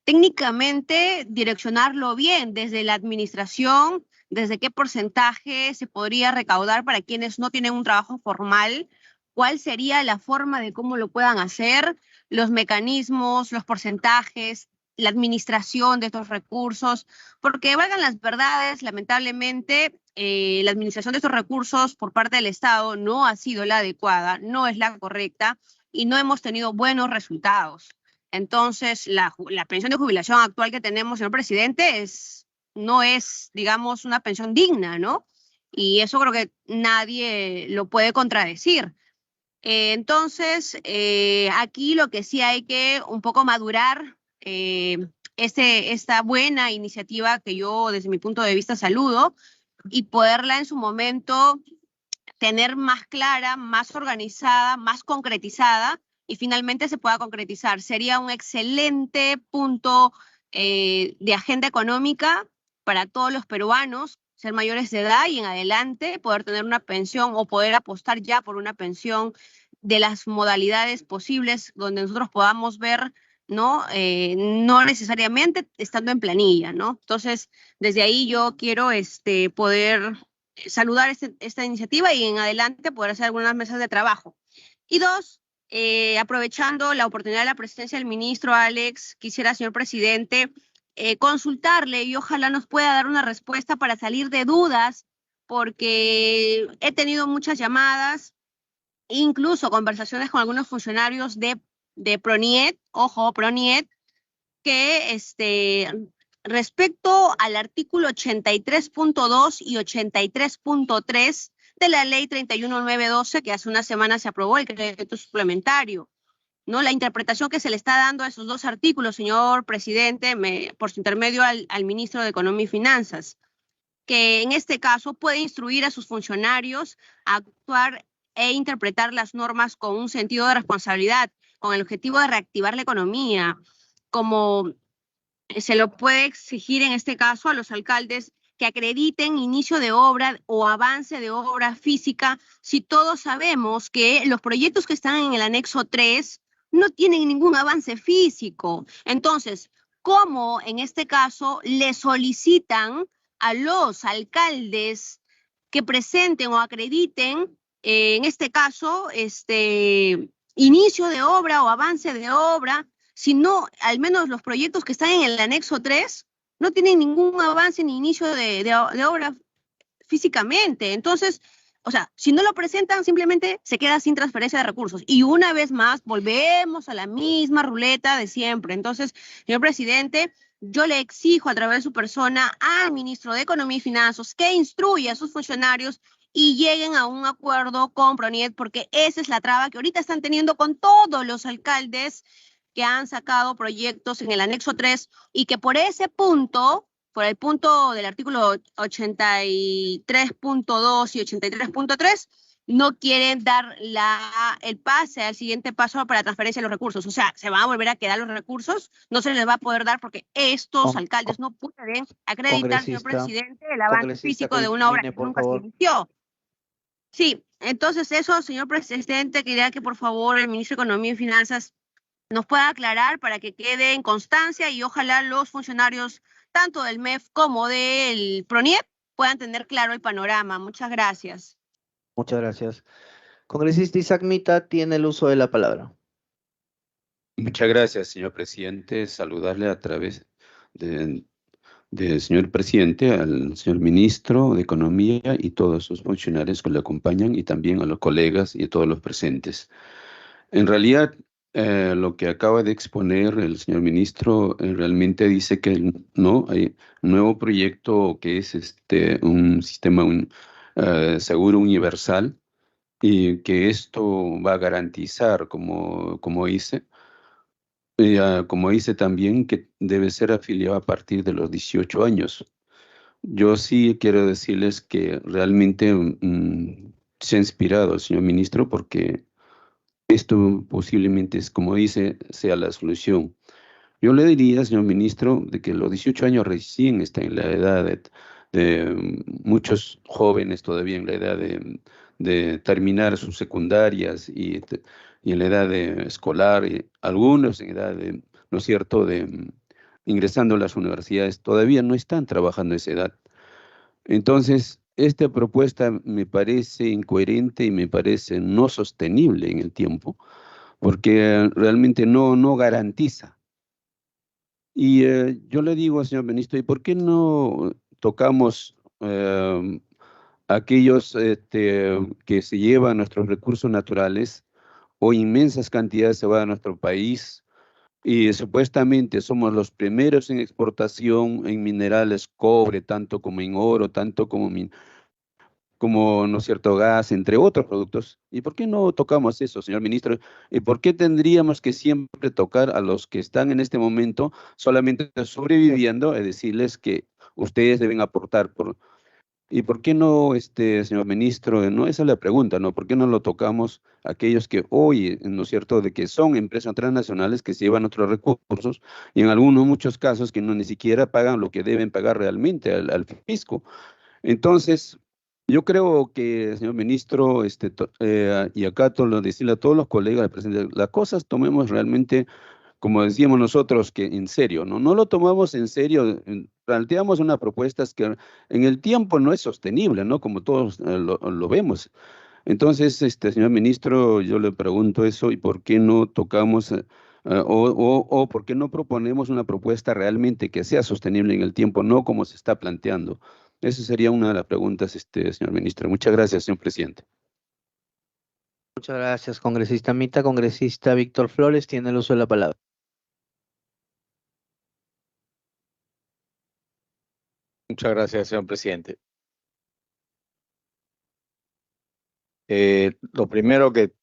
técnicamente direccionarlo bien desde la administración, desde qué porcentaje se podría recaudar para quienes no tienen un trabajo formal, cuál sería la forma de cómo lo puedan hacer, los mecanismos, los porcentajes, la administración de estos recursos, porque valgan las verdades, lamentablemente la administración de estos recursos por parte del Estado no ha sido la adecuada, no es la correcta y no hemos tenido buenos resultados. Entonces, la pensión de jubilación actual que tenemos, señor presidente, no es, digamos, una pensión digna, ¿no? Y eso creo que nadie lo puede contradecir. Entonces, aquí lo que sí hay que un poco madurar esta buena iniciativa que yo, desde mi punto de vista, saludo y poderla en su momento tener más clara, más organizada, más concretizada y finalmente se pueda concretizar. Sería un excelente punto de agenda económica para todos los peruanos, ser mayores de edad y en adelante poder tener una pensión o poder apostar ya por una pensión de las modalidades posibles donde nosotros podamos ver, ¿no? No necesariamente estando en planilla, ¿no? Entonces, desde ahí yo quiero poder saludar esta iniciativa y en adelante poder hacer algunas mesas de trabajo. Y dos, aprovechando la oportunidad de la presencia del ministro Alex, quisiera, señor presidente, consultarle y ojalá nos pueda dar una respuesta para salir de dudas, porque he tenido muchas llamadas, incluso conversaciones con algunos funcionarios de PRONIET, ojo, PRONIET, que respecto al artículo 83.2 y 83.3 de la ley 31.912, que hace una semana se aprobó el decreto suplementario, ¿no? La interpretación que se le está dando a esos dos artículos, señor presidente, por su intermedio al ministro de Economía y Finanzas, que en este caso puede instruir a sus funcionarios a actuar e interpretar las normas con un sentido de responsabilidad, con el objetivo de reactivar la economía, como se lo puede exigir en este caso a los alcaldes que acrediten inicio de obra o avance de obra física, si todos sabemos que los proyectos que están en el anexo 3 no tienen ningún avance físico. Entonces, ¿cómo en este caso le solicitan a los alcaldes que presenten o acrediten, en este caso, inicio de obra o avance de obra, si no, al menos los proyectos que están en el anexo 3 no tienen ningún avance ni inicio de obra físicamente? Entonces, o sea, si no lo presentan, simplemente se queda sin transferencia de recursos. Y una vez más, volvemos a la misma ruleta de siempre. Entonces, señor presidente, yo le exijo a través de su persona al ministro de Economía y Finanzas que instruya a sus funcionarios y lleguen a un acuerdo con PRONIET, porque esa es la traba que ahorita están teniendo con todos los alcaldes que han sacado proyectos en el anexo 3 y que por ese punto, por el punto del artículo 83.2 y 83.3, no quieren dar el pase al siguiente paso para transferencia de los recursos. O sea, se van a volver a quedar los recursos, no se les va a poder dar porque estos alcaldes no pueden acreditar, señor presidente, el avance físico de una obra que nunca se inició. Sí, entonces eso, señor presidente, quería que por favor el ministro de Economía y Finanzas nos pueda aclarar para que quede en constancia y ojalá los funcionarios tanto del MEF como del PRONIEP puedan tener claro el panorama. Muchas gracias. Muchas gracias. Congresista Isaac Mita tiene el uso de la palabra. Muchas gracias, señor presidente. Saludarle a través del señor presidente, al señor ministro de Economía y todos sus funcionarios que le acompañan y también a los colegas y a todos los presentes. En realidad, lo que acaba de exponer el señor ministro realmente dice que no hay un nuevo proyecto que es un sistema seguro universal y que esto va a garantizar, como dice, como dice también, que debe ser afiliado a partir de los 18 años. Yo sí quiero decirles que realmente se ha inspirado el señor ministro porque esto posiblemente es, como dice, sea la solución. Yo le diría, señor ministro, de que los 18 años recién está en la edad de muchos jóvenes todavía en la edad de terminar sus secundarias y en la edad de escolar, y algunos en edad de, ¿no es cierto?, de ingresando a las universidades, todavía no están trabajando a esa edad. Entonces, esta propuesta me parece incoherente y me parece no sostenible en el tiempo, porque realmente no garantiza. Y yo le digo, señor ministro, ¿y por qué no tocamos aquellos que se llevan nuestros recursos naturales o inmensas cantidades se van a nuestro país? Y supuestamente somos los primeros en exportación en minerales, cobre, tanto como en oro, tanto como ¿no es cierto?, gas, entre otros productos. ¿Y por qué no tocamos eso, señor ministro? ¿Y por qué tendríamos que siempre tocar a los que están en este momento solamente sobreviviendo y decirles que ustedes deben aportar? ¿Y por qué no, señor ministro, no esa es la pregunta, ¿no? ¿Por qué no lo tocamos a aquellos que hoy, ¿no es cierto?, de que son empresas transnacionales que se llevan otros recursos y en muchos casos que no ni siquiera pagan lo que deben pagar realmente al fisco? Entonces, yo creo que, señor ministro, y acá decirle a todos los colegas presentes, las cosas tomemos realmente, como decíamos nosotros, que en serio, ¿no? No lo tomamos en serio, planteamos unas propuestas que en el tiempo no es sostenible, ¿no? Como todos lo vemos. Entonces, señor ministro, yo le pregunto eso, ¿y por qué no tocamos o por qué no proponemos una propuesta realmente que sea sostenible en el tiempo, no como se está planteando? Esa sería una de las preguntas, señor ministro. Muchas gracias, señor presidente. Muchas gracias, congresista Mita. Congresista Víctor Flores tiene el uso de la palabra. Muchas gracias, señor presidente. Lo primero que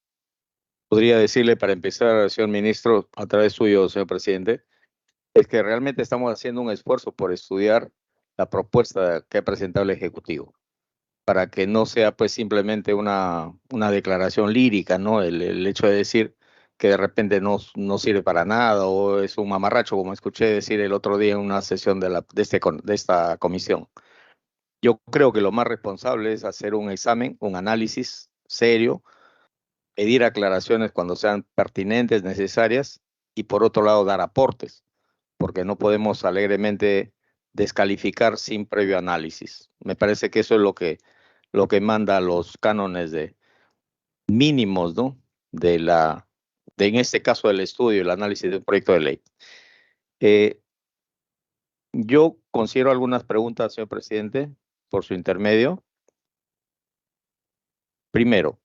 podría decirle para empezar, señor ministro, a través suyo, señor presidente, es que realmente estamos haciendo un esfuerzo por estudiar la propuesta que ha presentado el Ejecutivo, para que no sea pues simplemente una declaración lírica, ¿no? El hecho de decir que de repente no sirve para nada o es un mamarracho, como escuché decir el otro día en una sesión de esta comisión. Yo creo que lo más responsable es hacer un examen, un análisis serio, pedir aclaraciones cuando sean pertinentes, necesarias, y por otro lado dar aportes, porque no podemos alegremente descalificar sin previo análisis. Me parece que eso es lo que manda los cánones de mínimos, ¿no? En este caso del estudio, el análisis de un proyecto de ley. Yo considero algunas preguntas, señor presidente, por su intermedio. Primero,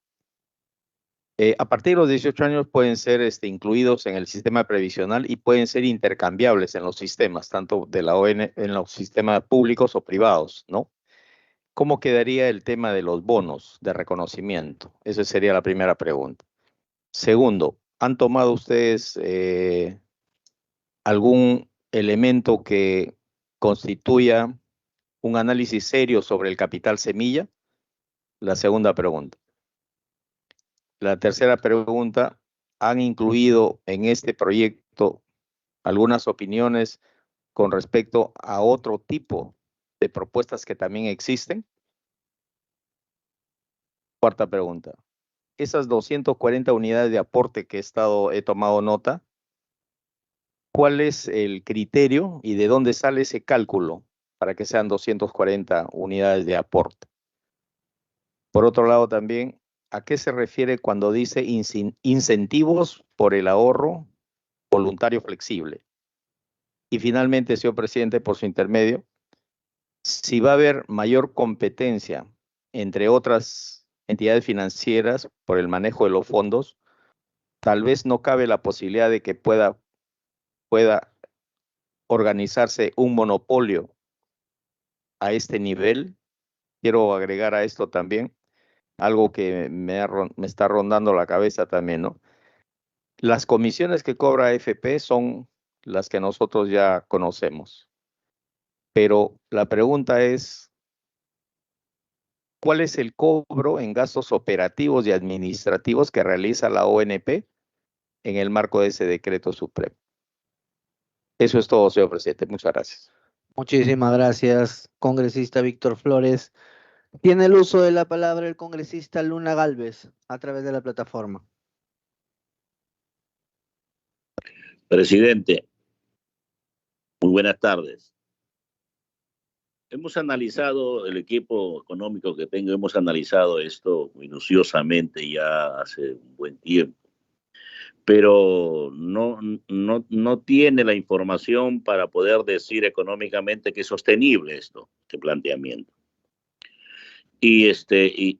a partir de los 18 años pueden ser incluidos en el sistema previsional y pueden ser intercambiables en los sistemas, tanto de la ON, en los sistemas públicos o privados, ¿no? ¿Cómo quedaría el tema de los bonos de reconocimiento? Esa sería la primera pregunta. Segundo, ¿han tomado ustedes algún elemento que constituya un análisis serio sobre el capital semilla? La segunda pregunta. La tercera pregunta, ¿han incluido en este proyecto algunas opiniones con respecto a otro tipo de propuestas que también existen? Cuarta pregunta, esas 240 unidades de aporte que he tomado nota, ¿cuál es el criterio y de dónde sale ese cálculo para que sean 240 unidades de aporte? Por otro lado también, ¿a qué se refiere cuando dice incentivos por el ahorro voluntario flexible? Y finalmente, señor presidente, por su intermedio, si va a haber mayor competencia entre otras entidades financieras por el manejo de los fondos, tal vez no cabe la posibilidad de que pueda organizarse un monopolio a este nivel. Quiero agregar a esto también algo que me está rondando la cabeza también, ¿no? Las comisiones que cobra AFP son las que nosotros ya conocemos. Pero la pregunta es, ¿cuál es el cobro en gastos operativos y administrativos que realiza la ONP en el marco de ese decreto supremo? Eso es todo, señor presidente. Muchas gracias. Muchísimas gracias, congresista Víctor Flores. Tiene el uso de la palabra el congresista Luna Gálvez a través de la plataforma. Presidente, muy buenas tardes. Hemos analizado, el equipo económico que tengo, hemos analizado esto minuciosamente ya hace un buen tiempo, pero no tiene la información para poder decir económicamente que es sostenible este planteamiento. Y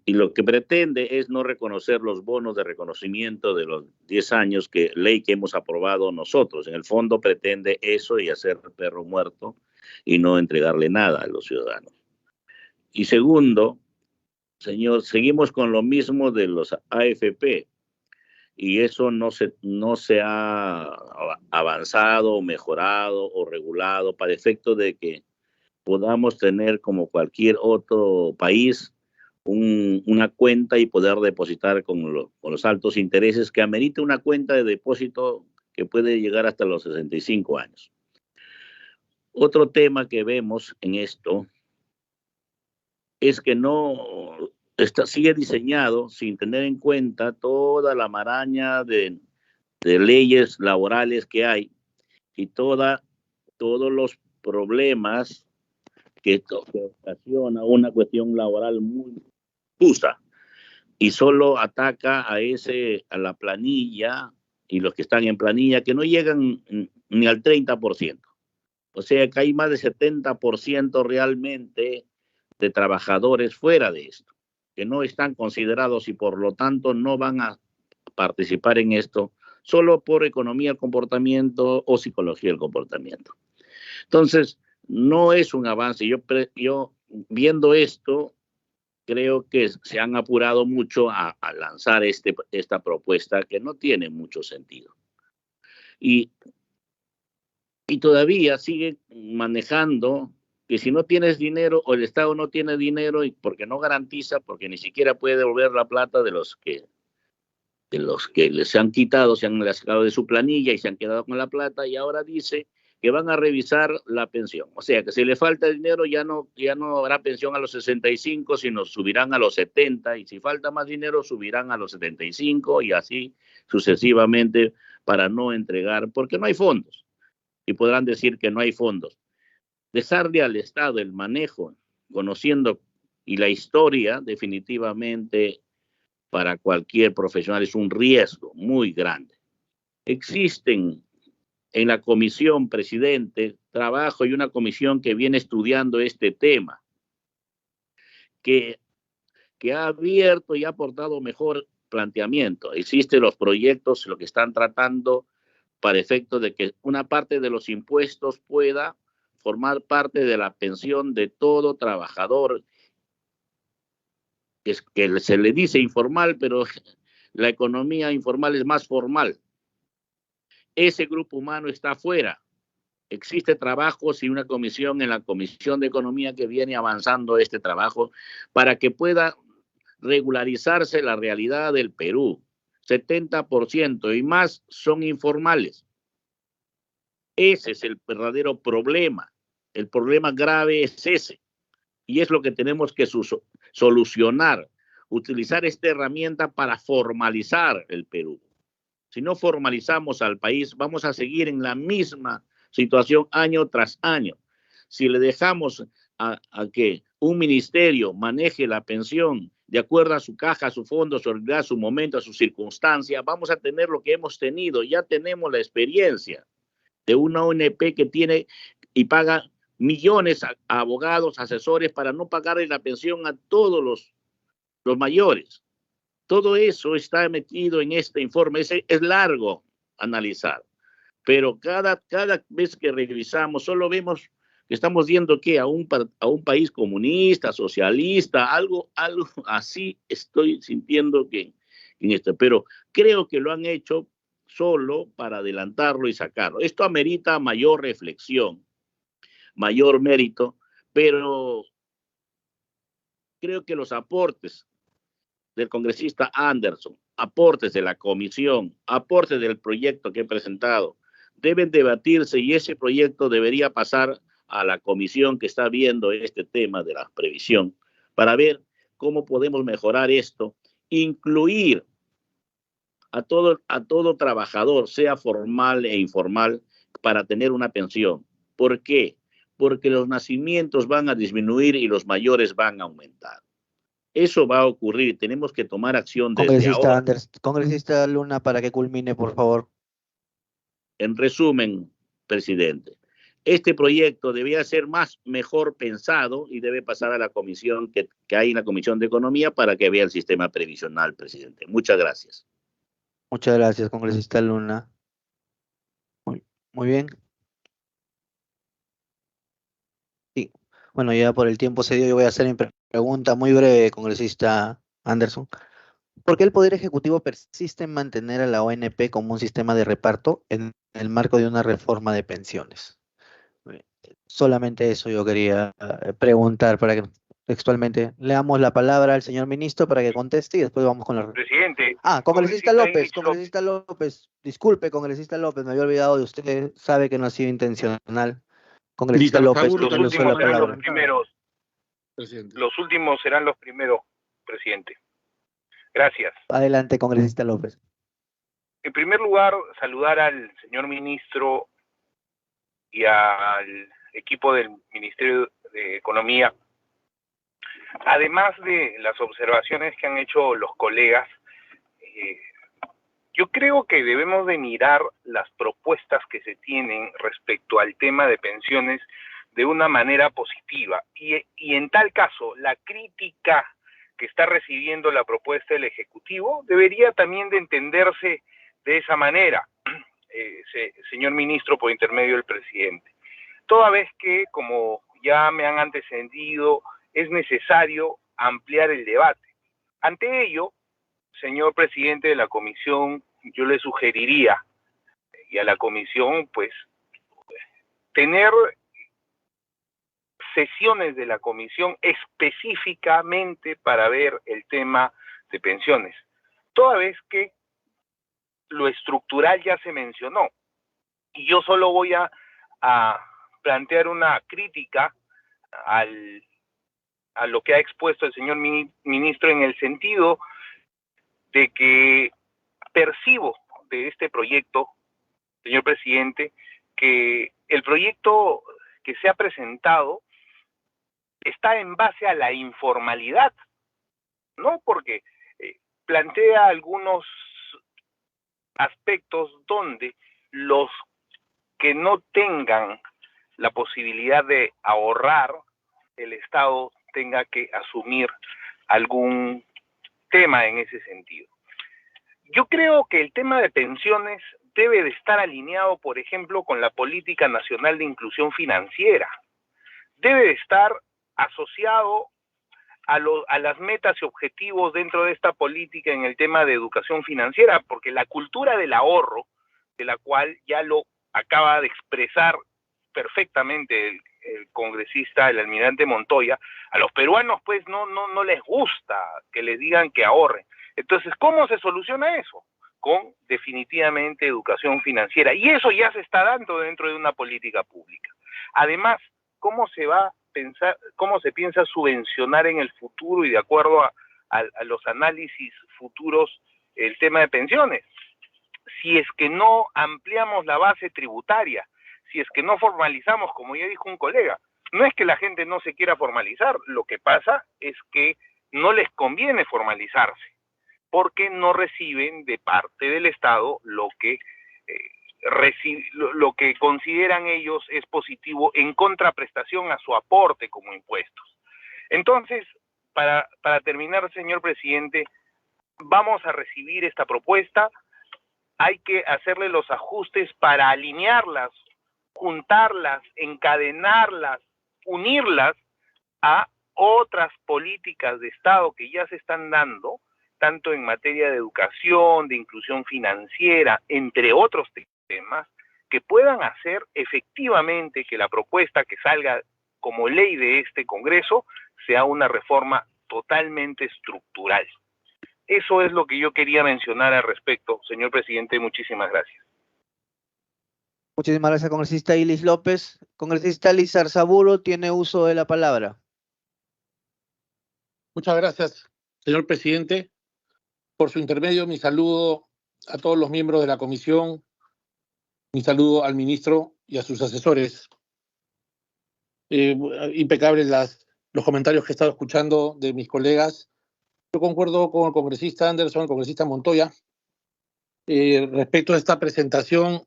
lo que pretende es no reconocer los bonos de reconocimiento de los 10 años, ley que hemos aprobado nosotros. En el fondo pretende eso y hacer perro muerto y no entregarle nada a los ciudadanos. Y segundo, señor, seguimos con lo mismo de los AFP y eso no se ha avanzado, mejorado o regulado para efecto de que podamos tener, como cualquier otro país, una cuenta y poder depositar con los altos intereses que amerita una cuenta de depósito que puede llegar hasta los 65 años. Otro tema que vemos en esto es que sigue diseñado sin tener en cuenta toda la maraña de leyes laborales que hay y todos los problemas que ocasiona una cuestión laboral muy difusa y solo ataca a la planilla y los que están en planilla que no llegan ni al 30%. O sea que hay más de 70% realmente de trabajadores fuera de esto, que no están considerados y por lo tanto no van a participar en esto solo por economía del comportamiento o psicología del comportamiento. Entonces, no es un avance. Yo viendo esto, creo que se han apurado mucho a lanzar esta propuesta que no tiene mucho sentido. Y todavía sigue manejando que si no tienes dinero o el Estado no tiene dinero y porque no garantiza, porque ni siquiera puede devolver la plata de los que les han quitado, se han sacado de su planilla y se han quedado con la plata y ahora dice que van a revisar la pensión. O sea, que si le falta dinero ya no habrá pensión a los 65, sino subirán a los 70 y si falta más dinero subirán a los 75 y así sucesivamente para no entregar, porque no hay fondos. Y podrán decir que no hay fondos. Dejarle al Estado el manejo, conociendo y la historia, definitivamente para cualquier profesional es un riesgo muy grande. Existen en la comisión, presidente, trabajo y una comisión que viene estudiando este tema, que ha abierto y ha aportado mejor planteamiento. Existen los proyectos, lo que están tratando para efecto de que una parte de los impuestos pueda formar parte de la pensión de todo trabajador, que se le dice informal, pero la economía informal es más formal. Ese grupo humano está afuera. Existe trabajo y una comisión en la Comisión de Economía que viene avanzando este trabajo para que pueda regularizarse la realidad del Perú. 70% y más son informales. Ese es el verdadero problema. El problema grave es ese. Y es lo que tenemos que solucionar. Utilizar esta herramienta para formalizar el Perú. Si no formalizamos al país, vamos a seguir en la misma situación año tras año. Si le dejamos a que un ministerio maneje la pensión de acuerdo a su caja, a su fondo, a su realidad, a su momento, a su circunstancia, vamos a tener lo que hemos tenido. Ya tenemos la experiencia de una ONP que tiene y paga millones a abogados, asesores, para no pagarle la pensión a todos los mayores. Todo eso está metido en este informe. Es largo analizar, pero cada vez que revisamos solo vemos que estamos viendo que a un país comunista, socialista, algo así estoy sintiendo que en esto. Pero creo que lo han hecho solo para adelantarlo y sacarlo. Esto amerita mayor reflexión, mayor mérito, pero creo que los aportes del congresista Anderson, aportes de la comisión, aportes del proyecto que he presentado, deben debatirse y ese proyecto debería pasar a la comisión que está viendo este tema de la previsión para ver cómo podemos mejorar esto, incluir a todo trabajador, sea formal e informal, para tener una pensión. ¿Por qué? Porque los nacimientos van a disminuir y los mayores van a aumentar. Eso va a ocurrir. Tenemos que tomar acción desde ahora. Congresista Luna, para que culmine, por favor. En resumen, presidente, este proyecto debía ser mejor pensado y debe pasar a la comisión que hay en la Comisión de Economía para que vea el sistema previsional, presidente. Muchas gracias. Muchas gracias, congresista Luna. Muy bien. Sí. Bueno, ya por el tiempo cedido, yo voy a hacer mi pregunta muy breve, congresista Anderson. ¿Por qué el Poder Ejecutivo persiste en mantener a la ONP como un sistema de reparto en el marco de una reforma de pensiones? Solamente eso yo quería preguntar para que textualmente le damos la palabra al señor ministro para que conteste y después vamos con la... Presidente. Congresista López, disculpe, congresista López, me había olvidado de usted, sabe que no ha sido intencional. Congresista López, Los últimos serán los primeros. Presidente. Los últimos serán los primeros, presidente. Gracias. Adelante, congresista López. En primer lugar, saludar al señor ministro y al equipo del Ministerio de Economía. Además de las observaciones que han hecho los colegas, yo creo que debemos de mirar las propuestas que se tienen respecto al tema de pensiones de una manera positiva. Y en tal caso, la crítica que está recibiendo la propuesta del Ejecutivo debería también de entenderse de esa manera, señor ministro, por intermedio del presidente. Toda vez que, como ya me han antecedido, es necesario ampliar el debate. Ante ello, señor presidente de la comisión, yo le sugeriría, y a la comisión, pues, tener sesiones de la comisión específicamente para ver el tema de pensiones. Toda vez que lo estructural ya se mencionó, y yo solo voy a plantear una crítica a lo que ha expuesto el señor ministro, en el sentido de que percibo de este proyecto, señor presidente, que el proyecto que se ha presentado está en base a la informalidad, ¿no? Porque plantea algunos aspectos donde los que no tengan la posibilidad de ahorrar, el Estado tenga que asumir algún tema en ese sentido. Yo creo que el tema de pensiones debe de estar alineado, por ejemplo, con la Política Nacional de Inclusión Financiera. Debe de estar asociado a las metas y objetivos dentro de esta política en el tema de educación financiera, porque la cultura del ahorro, de la cual ya lo acaba de expresar perfectamente el congresista, el almirante Montoya, a los peruanos pues no les gusta que les digan que ahorren. Entonces, ¿cómo se soluciona eso? con definitivamente educación financiera. Y eso ya se está dando dentro de una política pública. Además, ¿cómo se va a pensar, cómo se piensa subvencionar en el futuro y de acuerdo a los análisis futuros el tema de pensiones? Si es que no ampliamos la base tributaria, si es que no formalizamos, como ya dijo un colega, no es que la gente no se quiera formalizar, lo que pasa es que no les conviene formalizarse, porque no reciben de parte del Estado lo que consideran ellos es positivo en contraprestación a su aporte como impuestos. Entonces, para terminar, señor presidente, vamos a recibir esta propuesta, hay que hacerle los ajustes para alinearlas, juntarlas, encadenarlas, unirlas a otras políticas de Estado que ya se están dando, tanto en materia de educación, de inclusión financiera, entre otros temas, que puedan hacer efectivamente que la propuesta que salga como ley de este Congreso sea una reforma totalmente estructural. Eso es lo que yo quería mencionar al respecto, señor presidente. Muchísimas gracias. Muchísimas gracias, congresista Ilis López. Congresista Liz Arzaburo tiene uso de la palabra. Muchas gracias, señor presidente. Por su intermedio, mi saludo a todos los miembros de la comisión, mi saludo al ministro y a sus asesores. Impecables los comentarios que he estado escuchando de mis colegas. Yo concuerdo con el congresista Anderson, el congresista Montoya. Respecto a esta presentación,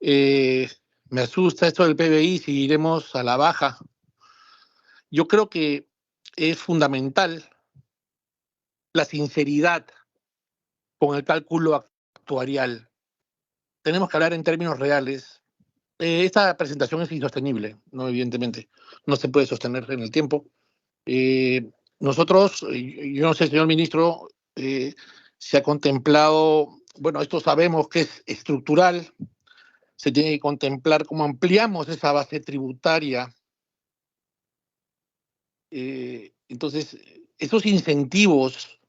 me asusta esto del PBI si iremos a la baja. Yo creo que es fundamental la sinceridad con el cálculo actuarial. Tenemos que hablar en términos reales. Esta presentación es insostenible, ¿no? Evidentemente. No se puede sostener en el tiempo. Nosotros, yo no sé, señor ministro, se ha contemplado, bueno, esto sabemos que es estructural, se tiene que contemplar cómo ampliamos esa base tributaria. Entonces, esos incentivos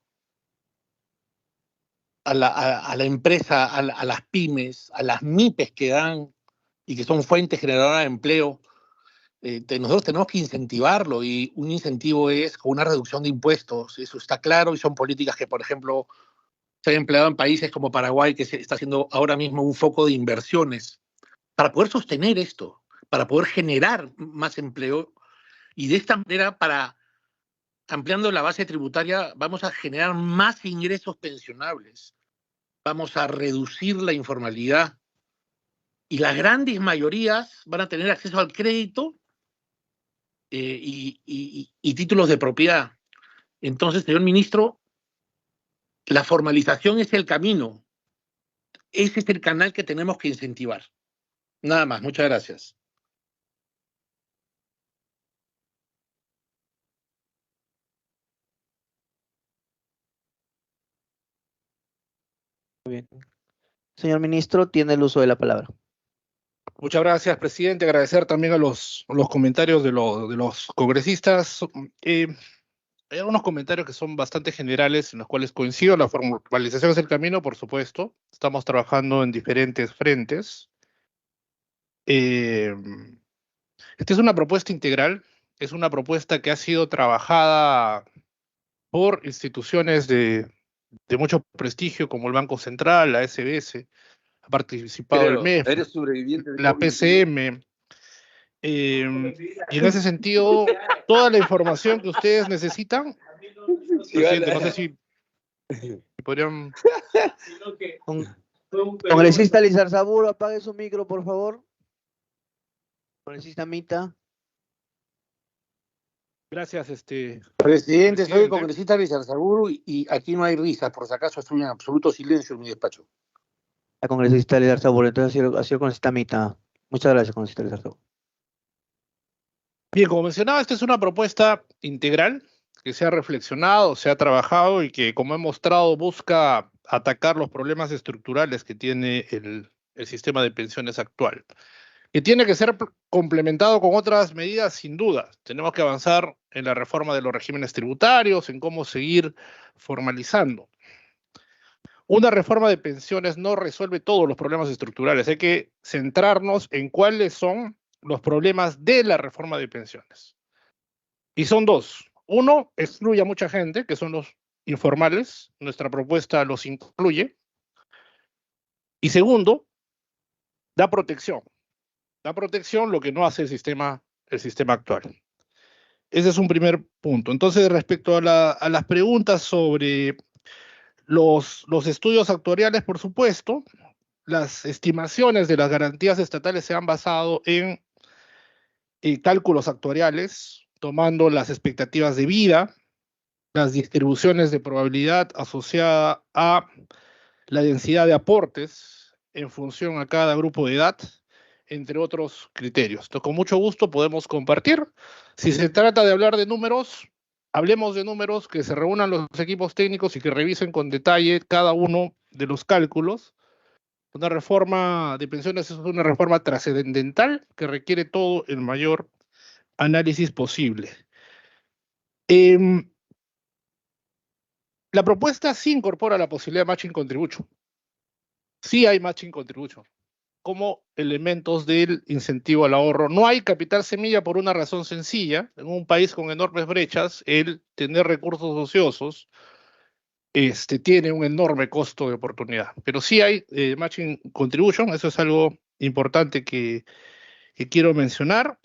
a la empresa, a las pymes, a las MIPES que dan y que son fuentes generadoras de empleo, nosotros tenemos que incentivarlo, y un incentivo es con una reducción de impuestos, eso está claro, y son políticas que, por ejemplo, se han empleado en países como Paraguay, que se está haciendo ahora mismo un foco de inversiones, para poder sostener esto, para poder generar más empleo, y de esta manera, ampliando la base tributaria, vamos a generar más ingresos pensionables, vamos a reducir la informalidad, y las grandes mayorías van a tener acceso al crédito y títulos de propiedad. Entonces, señor ministro, la formalización es el camino. Ese es el canal que tenemos que incentivar. Nada más. Muchas gracias. Muy bien. Señor ministro, tiene el uso de la palabra. Muchas gracias, presidente. Agradecer también a los comentarios de los congresistas. Hay algunos comentarios que son bastante generales, en los cuales coincido. La formalización es el camino, por supuesto. Estamos trabajando en diferentes frentes. Esta es una propuesta integral, es una propuesta que ha sido trabajada por instituciones de mucho prestigio, como el Banco Central, la SBS, ha participado el MEF, Eres sobreviviente de la COVID. PCM. Y en ese sentido, toda la información que ustedes necesitan, presidente, no sé si podrían... Congresista Liz Arzaburo, apague su micro, por favor. Congresista Mita. Gracias, Presidente, soy el congresista Liz Arzaburo y aquí no hay risa, por si acaso estoy en absoluto silencio en mi despacho. La congresista Liz Arzaburo, entonces ha sido congresista Mita. Muchas gracias, congresista Liz Arzaburo. Bien, como mencionaba, esta es una propuesta integral que se ha reflexionado, se ha trabajado y que, como he mostrado, busca atacar los problemas estructurales que tiene el sistema de pensiones actual, que tiene que ser complementado con otras medidas, sin duda. Tenemos que avanzar en la reforma de los regímenes tributarios, en cómo seguir formalizando. una reforma de pensiones no resuelve todos los problemas estructurales. Hay que centrarnos en cuáles son los problemas de la reforma de pensiones. Y son dos. Uno, excluye a mucha gente, que son los informales. Nuestra propuesta los incluye. Y segundo, da protección. Da protección, lo que no hace el sistema actual. Ese es un primer punto. Entonces, respecto a las preguntas sobre los estudios actuariales, por supuesto, las estimaciones de las garantías estatales se han basado en cálculos actuariales, tomando las expectativas de vida, las distribuciones de probabilidad asociada a la densidad de aportes en función a cada grupo de edad, entre otros criterios. Entonces, con mucho gusto podemos compartir. Si se trata de hablar de números, hablemos de números, que se reúnan los equipos técnicos y que revisen con detalle cada uno de los cálculos. Una reforma de pensiones es una reforma trascendental que requiere todo el mayor análisis posible. La propuesta sí incorpora la posibilidad de matching contribution. Sí hay matching contribution como elementos del incentivo al ahorro. No hay capital semilla por una razón sencilla. En un país con enormes brechas, el tener recursos ociosos tiene un enorme costo de oportunidad. Pero sí hay matching contribution, eso es algo importante que quiero mencionar.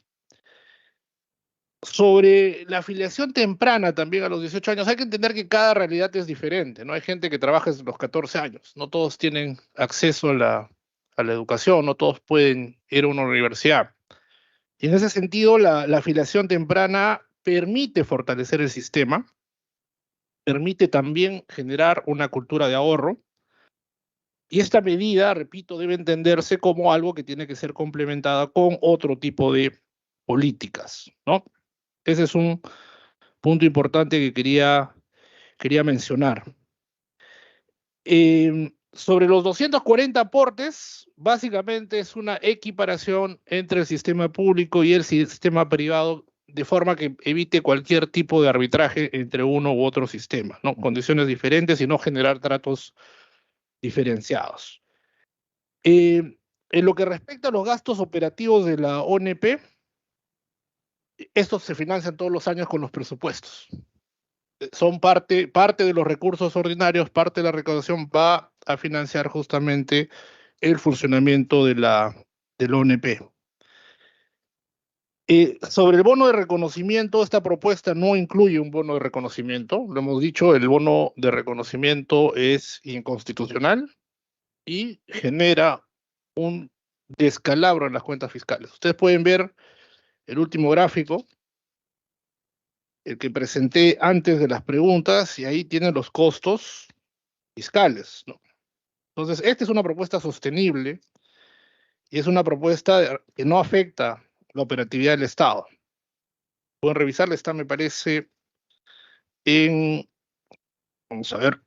Sobre la afiliación temprana también a los 18 años, hay que entender que cada realidad es diferente, ¿no? Hay gente que trabaja desde los 14 años, no todos tienen acceso a la educación, no todos pueden ir a una universidad. Y en ese sentido, la afiliación temprana permite fortalecer el sistema, permite también generar una cultura de ahorro, y esta medida, repito, debe entenderse como algo que tiene que ser complementada con otro tipo de políticas, ¿no? Ese es un punto importante que quería mencionar. Sobre los 240 aportes, básicamente es una equiparación entre el sistema público y el sistema privado, de forma que evite cualquier tipo de arbitraje entre uno u otro sistema, ¿no? Condiciones diferentes y no generar tratos diferenciados. En lo que respecta a los gastos operativos de la ONP, estos se financian todos los años con los presupuestos. Son parte de los recursos ordinarios, parte de la recaudación va a financiar justamente el funcionamiento de la ONP. Sobre el bono de reconocimiento, esta propuesta no incluye un bono de reconocimiento. Lo hemos dicho, el bono de reconocimiento es inconstitucional y genera un descalabro en las cuentas fiscales. Ustedes pueden ver el último gráfico, el que presenté antes de las preguntas, y ahí tienen los costos fiscales, ¿no? Entonces, esta es una propuesta sostenible y es una propuesta que no afecta la operatividad del Estado. Pueden revisarla, está, me parece, vamos a ver,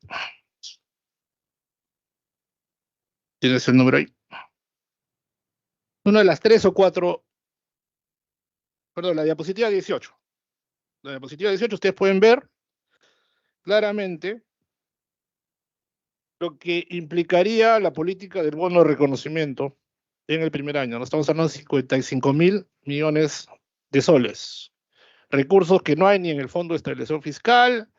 ¿tienes el número ahí? Una de las 3 o 4, perdón, la diapositiva 18. La diapositiva 18, ustedes pueden ver claramente lo que implicaría la política del bono de reconocimiento en el primer año. Nos estamos hablando de 55.000 millones de soles. Recursos que no hay ni en el Fondo de Estabilización Fiscal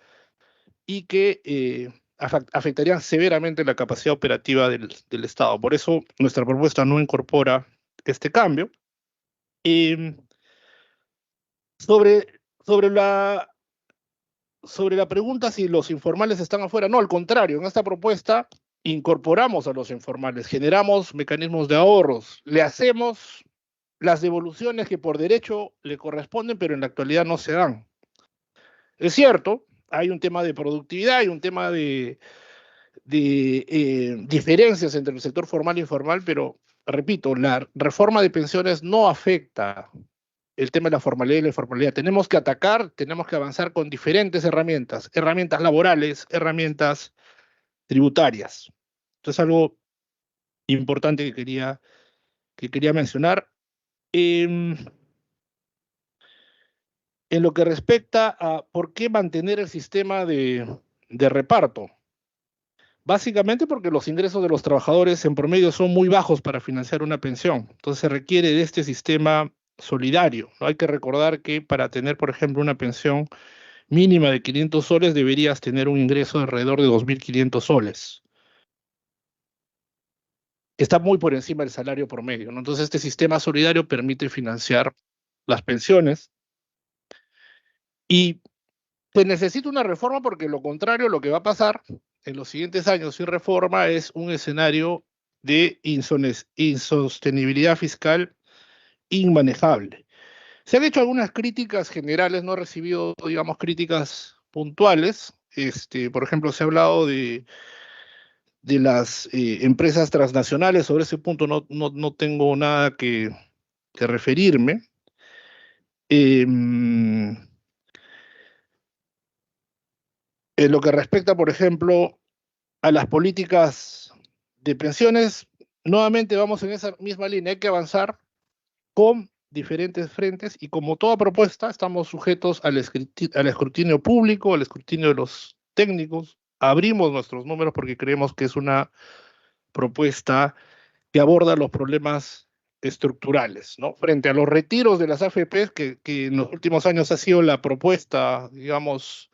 y que afectarían severamente la capacidad operativa del Estado. Por eso nuestra propuesta no incorpora este cambio. Sobre la pregunta si los informales están afuera, no, al contrario, en esta propuesta incorporamos a los informales, generamos mecanismos de ahorros, le hacemos las devoluciones que por derecho le corresponden, pero en la actualidad no se dan. Es cierto, hay un tema de productividad, hay un tema de diferencias entre el sector formal e informal, pero repito, la reforma de pensiones no afecta el tema de la formalidad y la informalidad. Tenemos que atacar, tenemos que avanzar con diferentes herramientas laborales, herramientas tributarias. Entonces, algo importante que quería mencionar. En lo que respecta a por qué mantener el sistema de reparto. Básicamente porque los ingresos de los trabajadores en promedio son muy bajos para financiar una pensión. Entonces se requiere de este sistema solidario, ¿no? Hay que recordar que para tener, por ejemplo, una pensión mínima de 500 soles deberías tener un ingreso de alrededor de 2.500 soles. Está muy por encima del salario promedio, ¿no? Entonces este sistema solidario permite financiar las pensiones y se necesita una reforma porque lo contrario, lo que va a pasar en los siguientes años sin reforma es un escenario de insostenibilidad fiscal inmanejable. Se han hecho algunas críticas generales, no he recibido, digamos, críticas puntuales. Por ejemplo, se ha hablado de las empresas transnacionales. Sobre ese punto no tengo nada que referirme. En lo que respecta, por ejemplo, a las políticas de pensiones, nuevamente vamos en esa misma línea. Hay que avanzar con diferentes frentes y como toda propuesta estamos sujetos al escrutinio público, al escrutinio de los técnicos. Abrimos nuestros números porque creemos que es una propuesta que aborda los problemas estructurales, ¿no? Frente a los retiros de las AFPs, que en los últimos años ha sido la propuesta, digamos,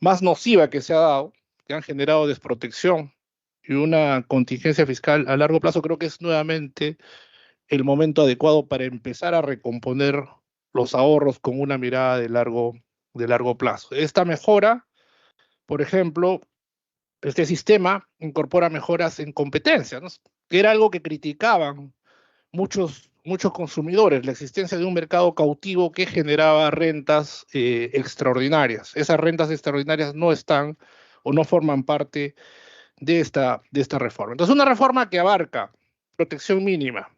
más nociva que se ha dado, que han generado desprotección y una contingencia fiscal a largo plazo, creo que es nuevamente el momento adecuado para empezar a recomponer los ahorros con una mirada de largo plazo. Esta mejora, por ejemplo, este sistema incorpora mejoras en competencia, ¿no? Que era algo que criticaban muchos consumidores, la existencia de un mercado cautivo que generaba rentas extraordinarias. Esas rentas extraordinarias no están o no forman parte de esta reforma. Entonces, una reforma que abarca protección mínima,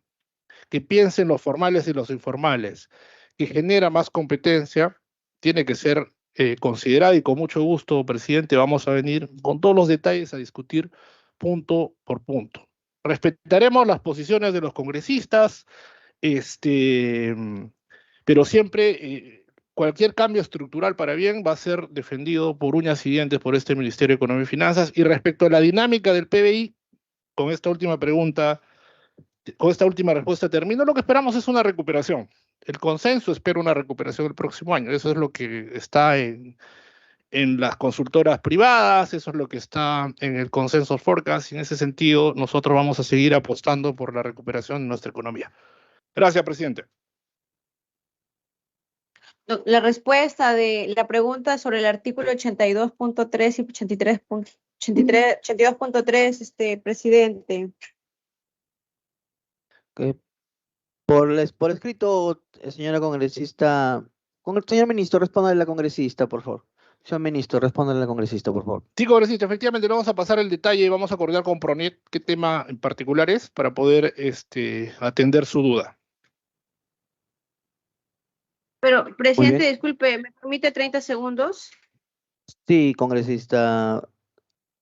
que piense en los formales y los informales, que genera más competencia, tiene que ser considerada y con mucho gusto, presidente, vamos a venir con todos los detalles a discutir punto por punto. Respetaremos las posiciones de los congresistas, pero siempre cualquier cambio estructural para bien va a ser defendido por uñas y dientes por este Ministerio de Economía y Finanzas. Y respecto a la dinámica del PBI, con esta última pregunta, con esta última respuesta termino. Lo que esperamos es una recuperación. El consenso espera una recuperación el próximo año. Eso es lo que está en las consultoras privadas, eso es lo que está en el consenso forecast. Y en ese sentido, nosotros vamos a seguir apostando por la recuperación de nuestra economía. Gracias, presidente. La respuesta de la pregunta sobre el artículo 82.3 y 82.3, presidente. Que por escrito, señora congresista, señor ministro, respóndale a la congresista, por favor. Señor ministro, respóndale a la congresista, por favor. Sí, congresista, efectivamente, le vamos a pasar el detalle y vamos a acordar con PRONET qué tema en particular es para poder atender su duda. Pero, presidente, bien. disculpe, ¿me permite 30 segundos? Sí, congresista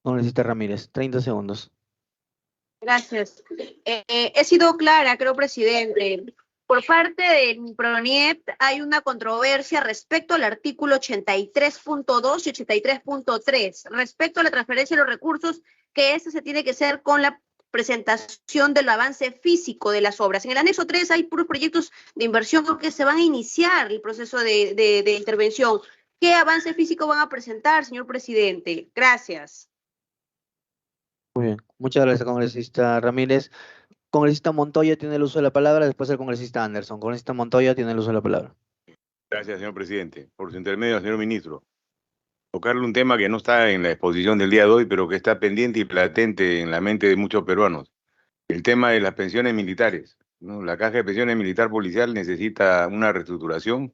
Ramírez, 30 segundos. Gracias. He sido clara, creo, presidente. Por parte de PRONIEP hay una controversia respecto al artículo 83.2 y 83.3, respecto a la transferencia de los recursos, que se tiene que hacer con la presentación del avance físico de las obras. En el anexo 3 hay puros proyectos de inversión que se van a iniciar el proceso de intervención. ¿Qué avance físico van a presentar, señor presidente? Gracias. Muy bien, muchas gracias, congresista Ramírez. Congresista Montoya tiene el uso de la palabra, después el congresista Anderson. Congresista Montoya tiene el uso de la palabra. Gracias, señor presidente. Por su intermedio, señor ministro. Tocarle un tema que no está en la exposición del día de hoy, pero que está pendiente y latente en la mente de muchos peruanos. El tema de las pensiones militares, ¿no? La Caja de Pensiones Militar Policial necesita una reestructuración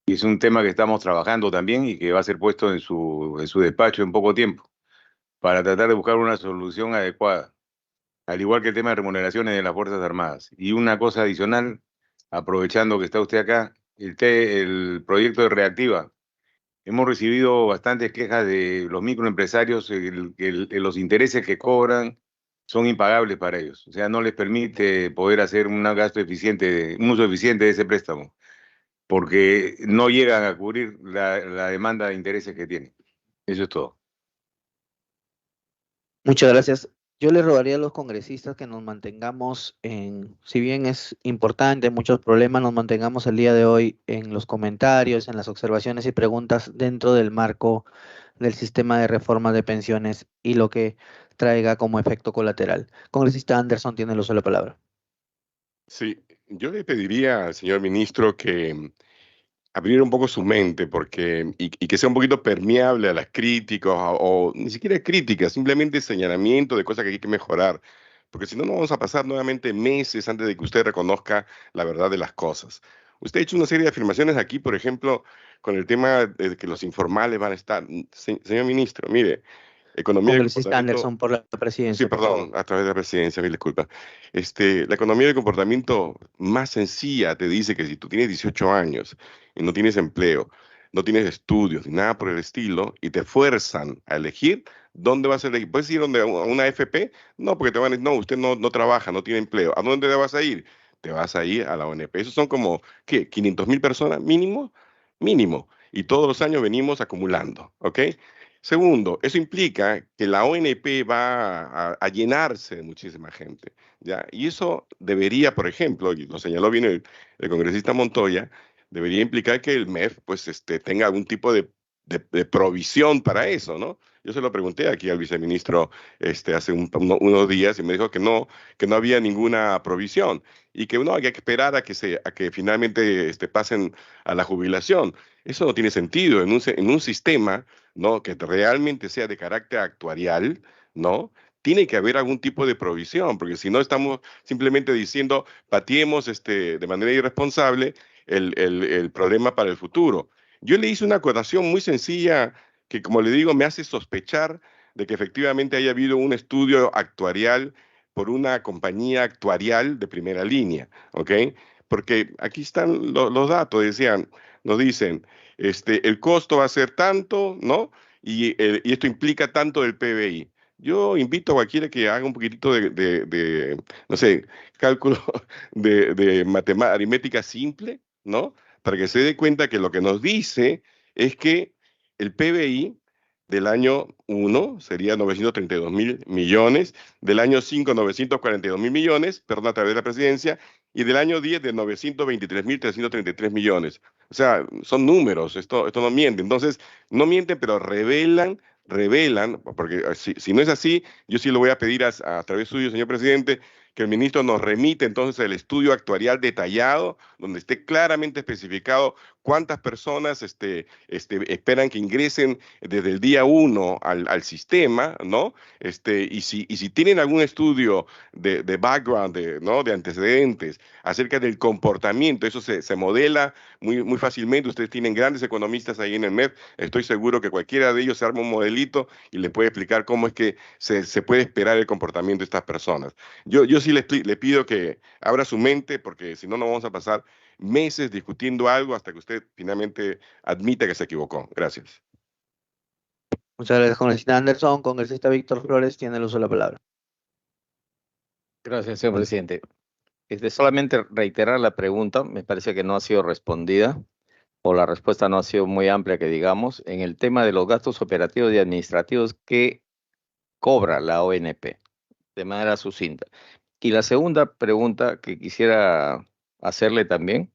y es un tema que estamos trabajando también y que va a ser puesto en su despacho en poco tiempo para tratar de buscar una solución adecuada, al igual que el tema de remuneraciones de las Fuerzas Armadas. Y una cosa adicional, aprovechando que está usted acá, el proyecto de Reactiva. Hemos recibido bastantes quejas de los microempresarios, los intereses que cobran son impagables para ellos. O sea, no les permite poder hacer un uso eficiente de ese préstamo, porque no llegan a cubrir la demanda de intereses que tienen. Eso es todo. Muchas gracias. Yo le rogaría a los congresistas que nos mantengamos si bien es importante, muchos problemas, nos mantengamos el día de hoy en los comentarios, en las observaciones y preguntas dentro del marco del sistema de reforma de pensiones y lo que traiga como efecto colateral. Congresista Anderson tiene el uso de la palabra. Sí, yo le pediría al señor ministro que abrir un poco su mente y que sea un poquito permeable a las críticas o ni siquiera críticas, simplemente señalamiento de cosas que hay que mejorar, porque si no, no vamos a pasar nuevamente meses antes de que usted reconozca la verdad de las cosas. Usted ha hecho una serie de afirmaciones aquí, por ejemplo, con el tema de que los informales van a estar. Señor ministro, mire, economía de Congresista comportamiento. Anderson por la Sí, presidencia, por favor. perdón, a través de la presidencia, mil disculpas. La economía de comportamiento más sencilla te dice que si tú tienes 18 años y no tienes empleo, no tienes estudios ni nada por el estilo, y te fuerzan a elegir, ¿dónde vas a elegir? ¿Puedes ir a una AFP? No, porque te van a decir, no, usted no trabaja, no tiene empleo. ¿A dónde te vas a ir? Te vas a ir a la ONP. Esos son como, ¿qué? 500.000 personas mínimo, mínimo. Y todos los años venimos acumulando, ¿ok? Segundo, eso implica que la ONP va a llenarse de muchísima gente, ¿ya? Y eso debería, por ejemplo, y lo señaló bien el congresista Montoya, debería implicar que el MEF pues, tenga algún tipo de provisión para eso, ¿no? Yo se lo pregunté aquí al viceministro hace unos días y me dijo que no había ninguna provisión y que no, hay que esperar a que finalmente pasen a la jubilación. Eso no tiene sentido en un sistema, ¿no? Que realmente sea de carácter actuarial, ¿no? Tiene que haber algún tipo de provisión, porque si no estamos simplemente diciendo, pateemos de manera irresponsable el problema para el futuro. Yo le hice una acotación muy sencilla que, como le digo, me hace sospechar de que efectivamente haya habido un estudio actuarial por una compañía actuarial de primera línea, ¿ok? Porque aquí están los datos, nos dicen, el costo va a ser tanto, ¿no? Y esto implica tanto del PBI. Yo invito a cualquiera que haga un poquitito no sé, cálculo de aritmética simple, ¿no? Para que se dé cuenta que lo que nos dice es que el PBI del año 1 sería 932.000 millones, del año 5 942.000 millones, perdón, a través de la presidencia, y del año 10 de 923.333 millones. O sea, son números, esto no miente. Entonces, no mienten, pero revelan, porque si no es así, yo sí lo voy a pedir a través suyo, señor presidente, que el ministro nos remite entonces el estudio actuarial detallado, donde esté claramente especificado cuántas personas esperan que ingresen desde el día 1 al sistema, ¿no? Y si tienen algún estudio de background, ¿no? De antecedentes acerca del comportamiento, eso se modela muy fácilmente. Ustedes tienen grandes economistas ahí en el MEF. Estoy seguro que cualquiera de ellos se arma un modelito y le puede explicar cómo es que se puede esperar el comportamiento de estas personas. Yo sí le pido que abra su mente, porque si no, no vamos a pasar meses discutiendo algo hasta que usted finalmente admita que se equivocó. Gracias. Muchas gracias, congresista Anderson. Congresista Víctor Flores tiene el uso de la palabra. Gracias, señor presidente. Solamente reiterar la pregunta, me parece que no ha sido respondida, o la respuesta no ha sido muy amplia, que digamos, en el tema de los gastos operativos y administrativos que cobra la ONP, de manera sucinta. Y la segunda pregunta que quisiera hacerle también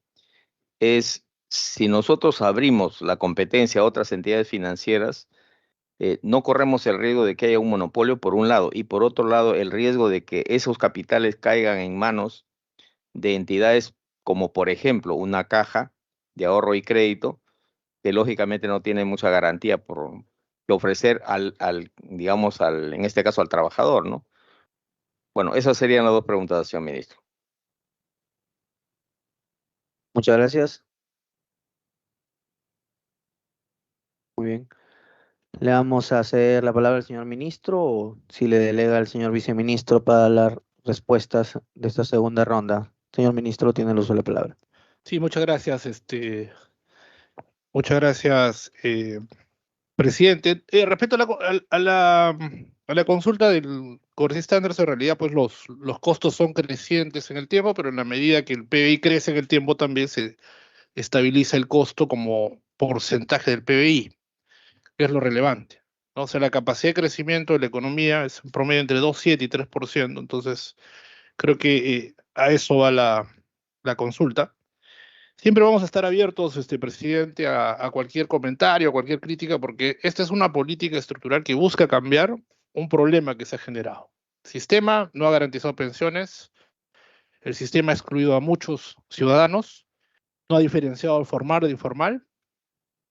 es si nosotros abrimos la competencia a otras entidades financieras, no corremos el riesgo de que haya un monopolio por un lado, y por otro lado el riesgo de que esos capitales caigan en manos de entidades como por ejemplo una caja de ahorro y crédito, que lógicamente no tiene mucha garantía por que ofrecer digamos, en este caso al trabajador, ¿no? Bueno, esas serían las dos preguntas, señor ministro. Muchas gracias. Muy bien. Le vamos a hacer la palabra al señor ministro o si le delega al señor viceministro para las respuestas de esta segunda ronda. Señor ministro, tiene el uso de la palabra. Sí, muchas gracias, muchas gracias, presidente. Respecto a la consulta del congresista Anderson, en realidad, pues los costos son crecientes en el tiempo, pero en la medida que el PBI crece en el tiempo, también se estabiliza el costo como porcentaje del PBI, que es lo relevante. ¿no? O sea, la capacidad de crecimiento de la economía es en promedio entre 2,7 y 3%. Entonces, creo que a eso va la consulta. Siempre vamos a estar abiertos, presidente, a cualquier comentario, a cualquier crítica, porque esta es una política estructural que busca cambiar un problema que se ha generado. El sistema no ha garantizado pensiones, el sistema ha excluido a muchos ciudadanos, no ha diferenciado el formal de informal,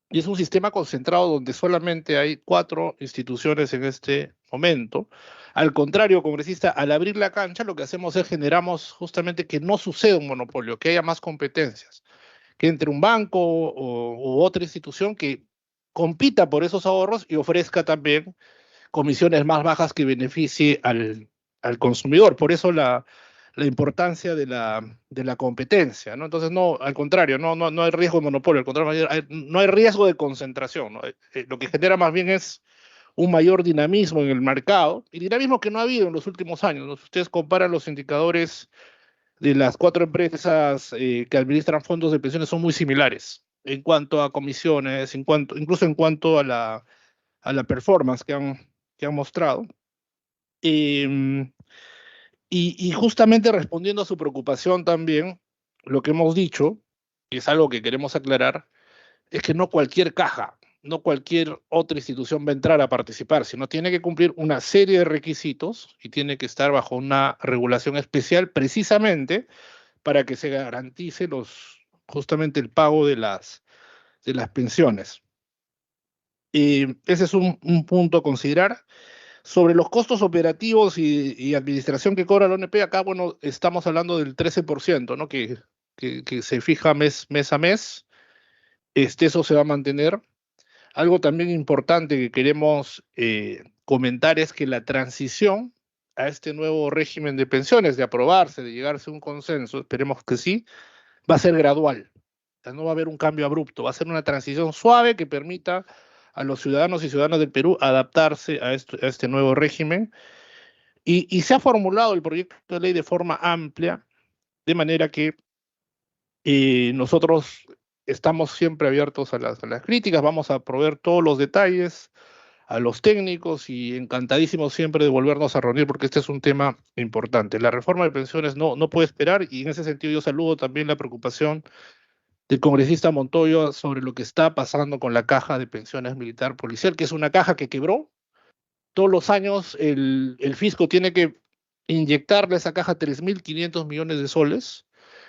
y es un sistema concentrado donde solamente hay 4 instituciones en este momento. Al contrario, congresista, al abrir la cancha, lo que hacemos es generamos justamente que no suceda un monopolio, que haya más competencias, que entre un banco u otra institución que compita por esos ahorros y ofrezca también comisiones más bajas que beneficie al consumidor. Por eso la importancia de la competencia, ¿no? Entonces, no, al contrario, no hay riesgo de monopolio, al contrario, no hay riesgo de concentración, ¿no? Lo que genera más bien es un mayor dinamismo en el mercado, y dinamismo que no ha habido en los últimos años, ¿no? Si ustedes comparan los indicadores de las 4 empresas que administran fondos de pensiones, son muy similares en cuanto a comisiones, incluso en cuanto a la performance que han mostrado. Y justamente respondiendo a su preocupación también, lo que hemos dicho, y es algo que queremos aclarar, es que no cualquier caja, no cualquier otra institución va a entrar a participar, sino tiene que cumplir una serie de requisitos y tiene que estar bajo una regulación especial precisamente para que se garantice justamente el pago de las pensiones. Ese es un punto a considerar. Sobre los costos operativos y administración que cobra la ONP, acá, bueno, estamos hablando del 13%, ¿no? Que se fija mes a mes. Eso se va a mantener. Algo también importante que queremos comentar es que la transición a este nuevo régimen de pensiones, de aprobarse, de llegarse a un consenso, esperemos que sí, va a ser gradual. O sea, no va a haber un cambio abrupto, va a ser una transición suave que permita a los ciudadanos y ciudadanas del Perú adaptarse a este nuevo régimen. Y se ha formulado el proyecto de ley de forma amplia, de manera que nosotros estamos siempre abiertos a las críticas, vamos a proveer todos los detalles a los técnicos y encantadísimos siempre de volvernos a reunir porque este es un tema importante. La reforma de pensiones no puede esperar, y en ese sentido yo saludo también la preocupación del congresista Montoya sobre lo que está pasando con la caja de pensiones militar policial, que es una caja que quebró. Todos los años el fisco tiene que inyectarle a esa caja 3.500 millones de soles,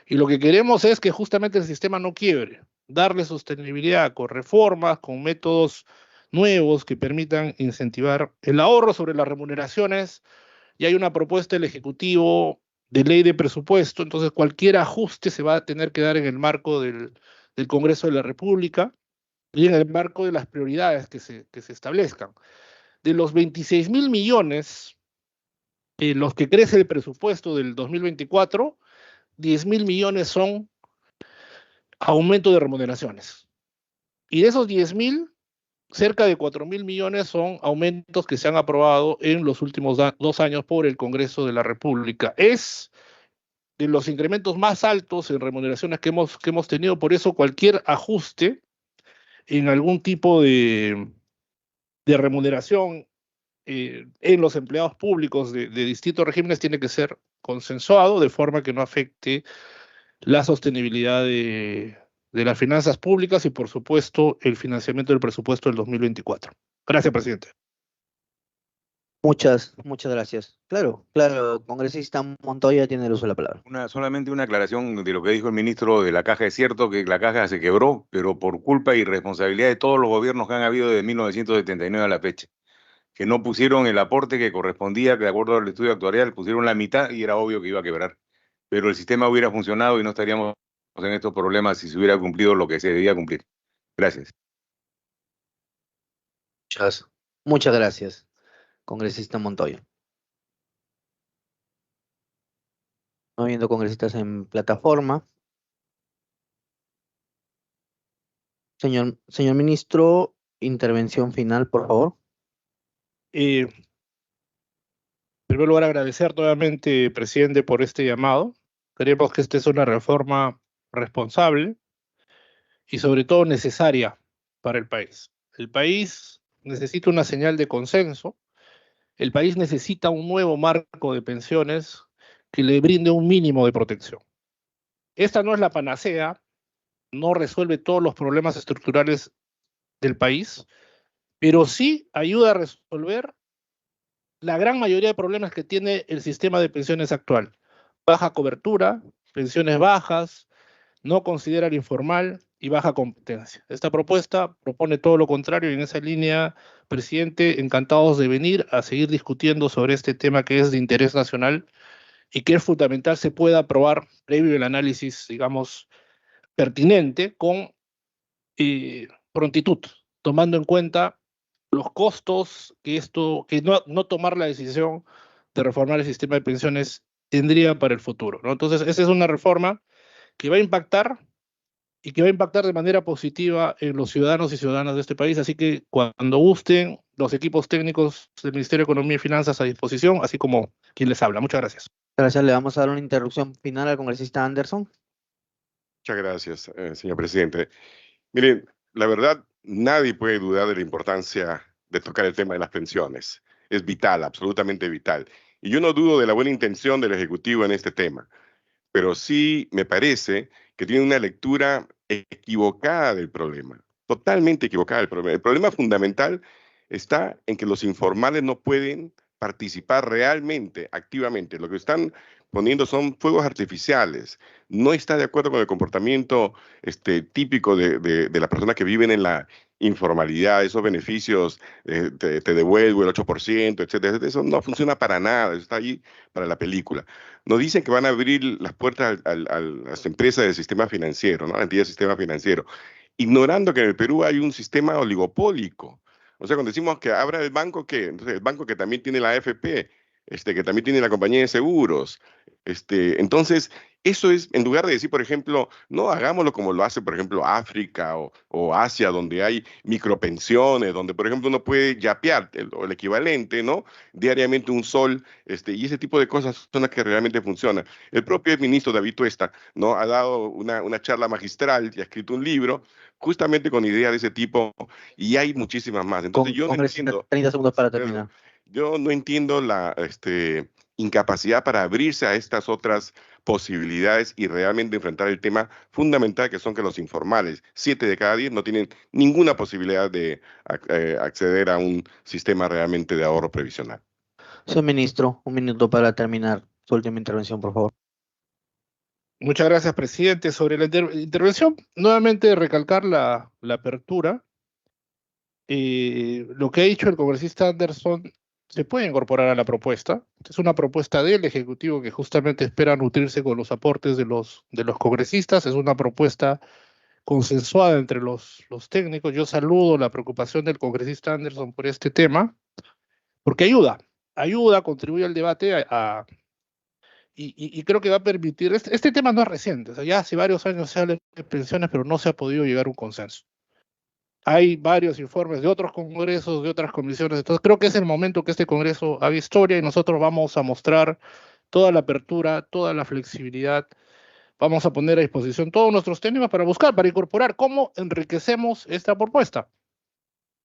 y lo que queremos es que justamente el sistema no quiebre, darle sostenibilidad con reformas, con métodos nuevos que permitan incentivar el ahorro sobre las remuneraciones. Y hay una propuesta del Ejecutivo de ley de presupuesto, entonces cualquier ajuste se va a tener que dar en el marco del Congreso de la República y en el marco de las prioridades que se establezcan. De los 26.000 millones en los que crece el presupuesto del 2024, 10.000 millones son aumento de remuneraciones. Y de esos 10.000, cerca de 4.000 millones son aumentos que se han aprobado en los últimos 2 años por el Congreso de la República. Es de los incrementos más altos en remuneraciones que hemos tenido, por eso cualquier ajuste en algún tipo de remuneración en los empleados públicos de distintos regímenes tiene que ser consensuado de forma que no afecte la sostenibilidad de las finanzas públicas y, por supuesto, el financiamiento del presupuesto del 2024. Gracias, presidente. Muchas gracias. Claro, congresista Montoya tiene el uso de la palabra. Solamente una aclaración de lo que dijo el ministro de la caja. Es cierto que la caja se quebró, pero por culpa y responsabilidad de todos los gobiernos que han habido desde 1979 a la fecha, que no pusieron el aporte que correspondía, que de acuerdo al estudio actuarial pusieron la mitad y era obvio que iba a quebrar. Pero el sistema hubiera funcionado y no estaríamos en estos problemas si se hubiera cumplido lo que se debía cumplir. Gracias. Muchas gracias, congresista Montoya. No habiendo congresistas en plataforma. Señor ministro, intervención final, por favor. En primer lugar, agradecer nuevamente, presidente, por este llamado. Creemos que esta es una reforma responsable y sobre todo necesaria para el país. El país necesita una señal de consenso. El país necesita un nuevo marco de pensiones que le brinde un mínimo de protección. Esta no es la panacea, no resuelve todos los problemas estructurales del país, pero sí ayuda a resolver la gran mayoría de problemas que tiene el sistema de pensiones actual. Baja cobertura, pensiones bajas, no considera el informal y baja competencia. Esta propuesta propone todo lo contrario y en esa línea, presidente, encantados de venir a seguir discutiendo sobre este tema que es de interés nacional y que es fundamental se pueda aprobar previo el análisis, digamos, pertinente con prontitud, tomando en cuenta los costos que no tomar la decisión de reformar el sistema de pensiones tendría para el futuro, ¿no? Entonces, esa es una reforma que va a impactar y que va a impactar de manera positiva en los ciudadanos y ciudadanas de este país. Así que cuando gusten, los equipos técnicos del Ministerio de Economía y Finanzas a disposición, así como quien les habla. Muchas gracias. Gracias. Le vamos a dar una interrupción final al congresista Anderson. Muchas gracias, señor presidente. Miren, la verdad, nadie puede dudar de la importancia de tocar el tema de las pensiones. Es vital, absolutamente vital. Y yo no dudo de la buena intención del Ejecutivo en este tema, pero sí me parece que tiene una lectura equivocada del problema, totalmente equivocada del problema. El problema fundamental está en que los informales no pueden participar realmente, activamente. Lo que están poniendo son fuegos artificiales. No está de acuerdo con el comportamiento típico de las personas que viven en la informalidad, esos beneficios, te devuelvo el 8%, etcétera. Eso no funciona para nada, eso está ahí para la película. Nos dicen que van a abrir las puertas a las empresas del sistema financiero, ¿no? La entidad del sistema financiero, ignorando que en el Perú hay un sistema oligopólico. O sea, cuando decimos que abra el banco, ¿qué? Entonces, el banco que también tiene la AFP, que también tiene la compañía de seguros. Entonces, eso es, en lugar de decir, por ejemplo, no hagámoslo como lo hace, por ejemplo, África o Asia, donde hay micropensiones, donde, por ejemplo, uno puede yapear el equivalente, ¿no? Diariamente un sol, y ese tipo de cosas son las que realmente funcionan. El propio ministro David Tuesta, ¿no? Ha dado una charla magistral y ha escrito un libro justamente con ideas de ese tipo, y hay muchísimas más. Entonces, yo no entiendo. 30 segundos para terminar. Yo no entiendo la incapacidad para abrirse a estas otras posibilidades y realmente enfrentar el tema fundamental que son que los informales, 7 de cada 10, no tienen ninguna posibilidad de acceder a un sistema realmente de ahorro previsional. Señor ministro, un minuto para terminar su última intervención, por favor. Muchas gracias, presidente. Sobre la intervención, nuevamente recalcar la apertura. Lo que ha dicho el congresista Anderson se puede incorporar a la propuesta. Es una propuesta del Ejecutivo que justamente espera nutrirse con los aportes de los congresistas. Es una propuesta consensuada entre los técnicos. Yo saludo la preocupación del congresista Anderson por este tema, porque ayuda, contribuye al debate y creo que va a permitir, este tema no es reciente, o sea, ya hace varios años se habla de pensiones, pero no se ha podido llegar a un consenso. Hay varios informes de otros congresos, de otras comisiones, entonces creo que es el momento que este congreso haga historia y nosotros vamos a mostrar toda la apertura, toda la flexibilidad, vamos a poner a disposición todos nuestros técnicos para incorporar cómo enriquecemos esta propuesta.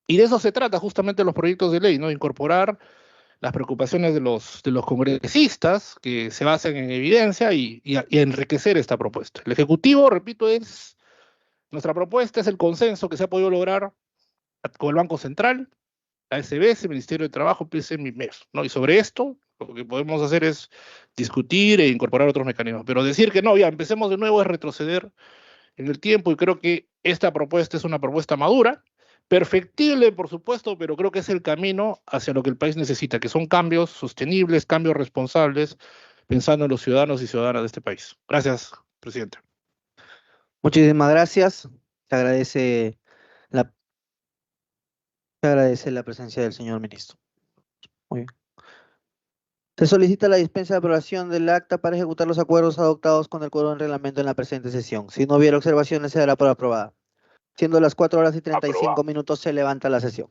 Y de eso se trata justamente los proyectos de ley, ¿no? Incorporar las preocupaciones de los congresistas que se basen en evidencia y enriquecer esta propuesta. El Ejecutivo, repito, nuestra propuesta es el consenso que se ha podido lograr con el Banco Central, la SBS, el Ministerio de Trabajo, PCM y MEF, ¿no? Y sobre esto, lo que podemos hacer es discutir e incorporar otros mecanismos. Pero decir que no, ya empecemos de nuevo es retroceder en el tiempo y creo que esta propuesta es una propuesta madura, perfectible, por supuesto, pero creo que es el camino hacia lo que el país necesita, que son cambios sostenibles, cambios responsables, pensando en los ciudadanos y ciudadanas de este país. Gracias, presidente. Muchísimas gracias. Se agradece la presencia del señor ministro. Muy bien. Se solicita la dispensa de aprobación del acta para ejecutar los acuerdos adoptados con el quórum del reglamento en la presente sesión. Si no hubiera observaciones, se dará por aprobada. Siendo las 4:35 minutos, se levanta la sesión.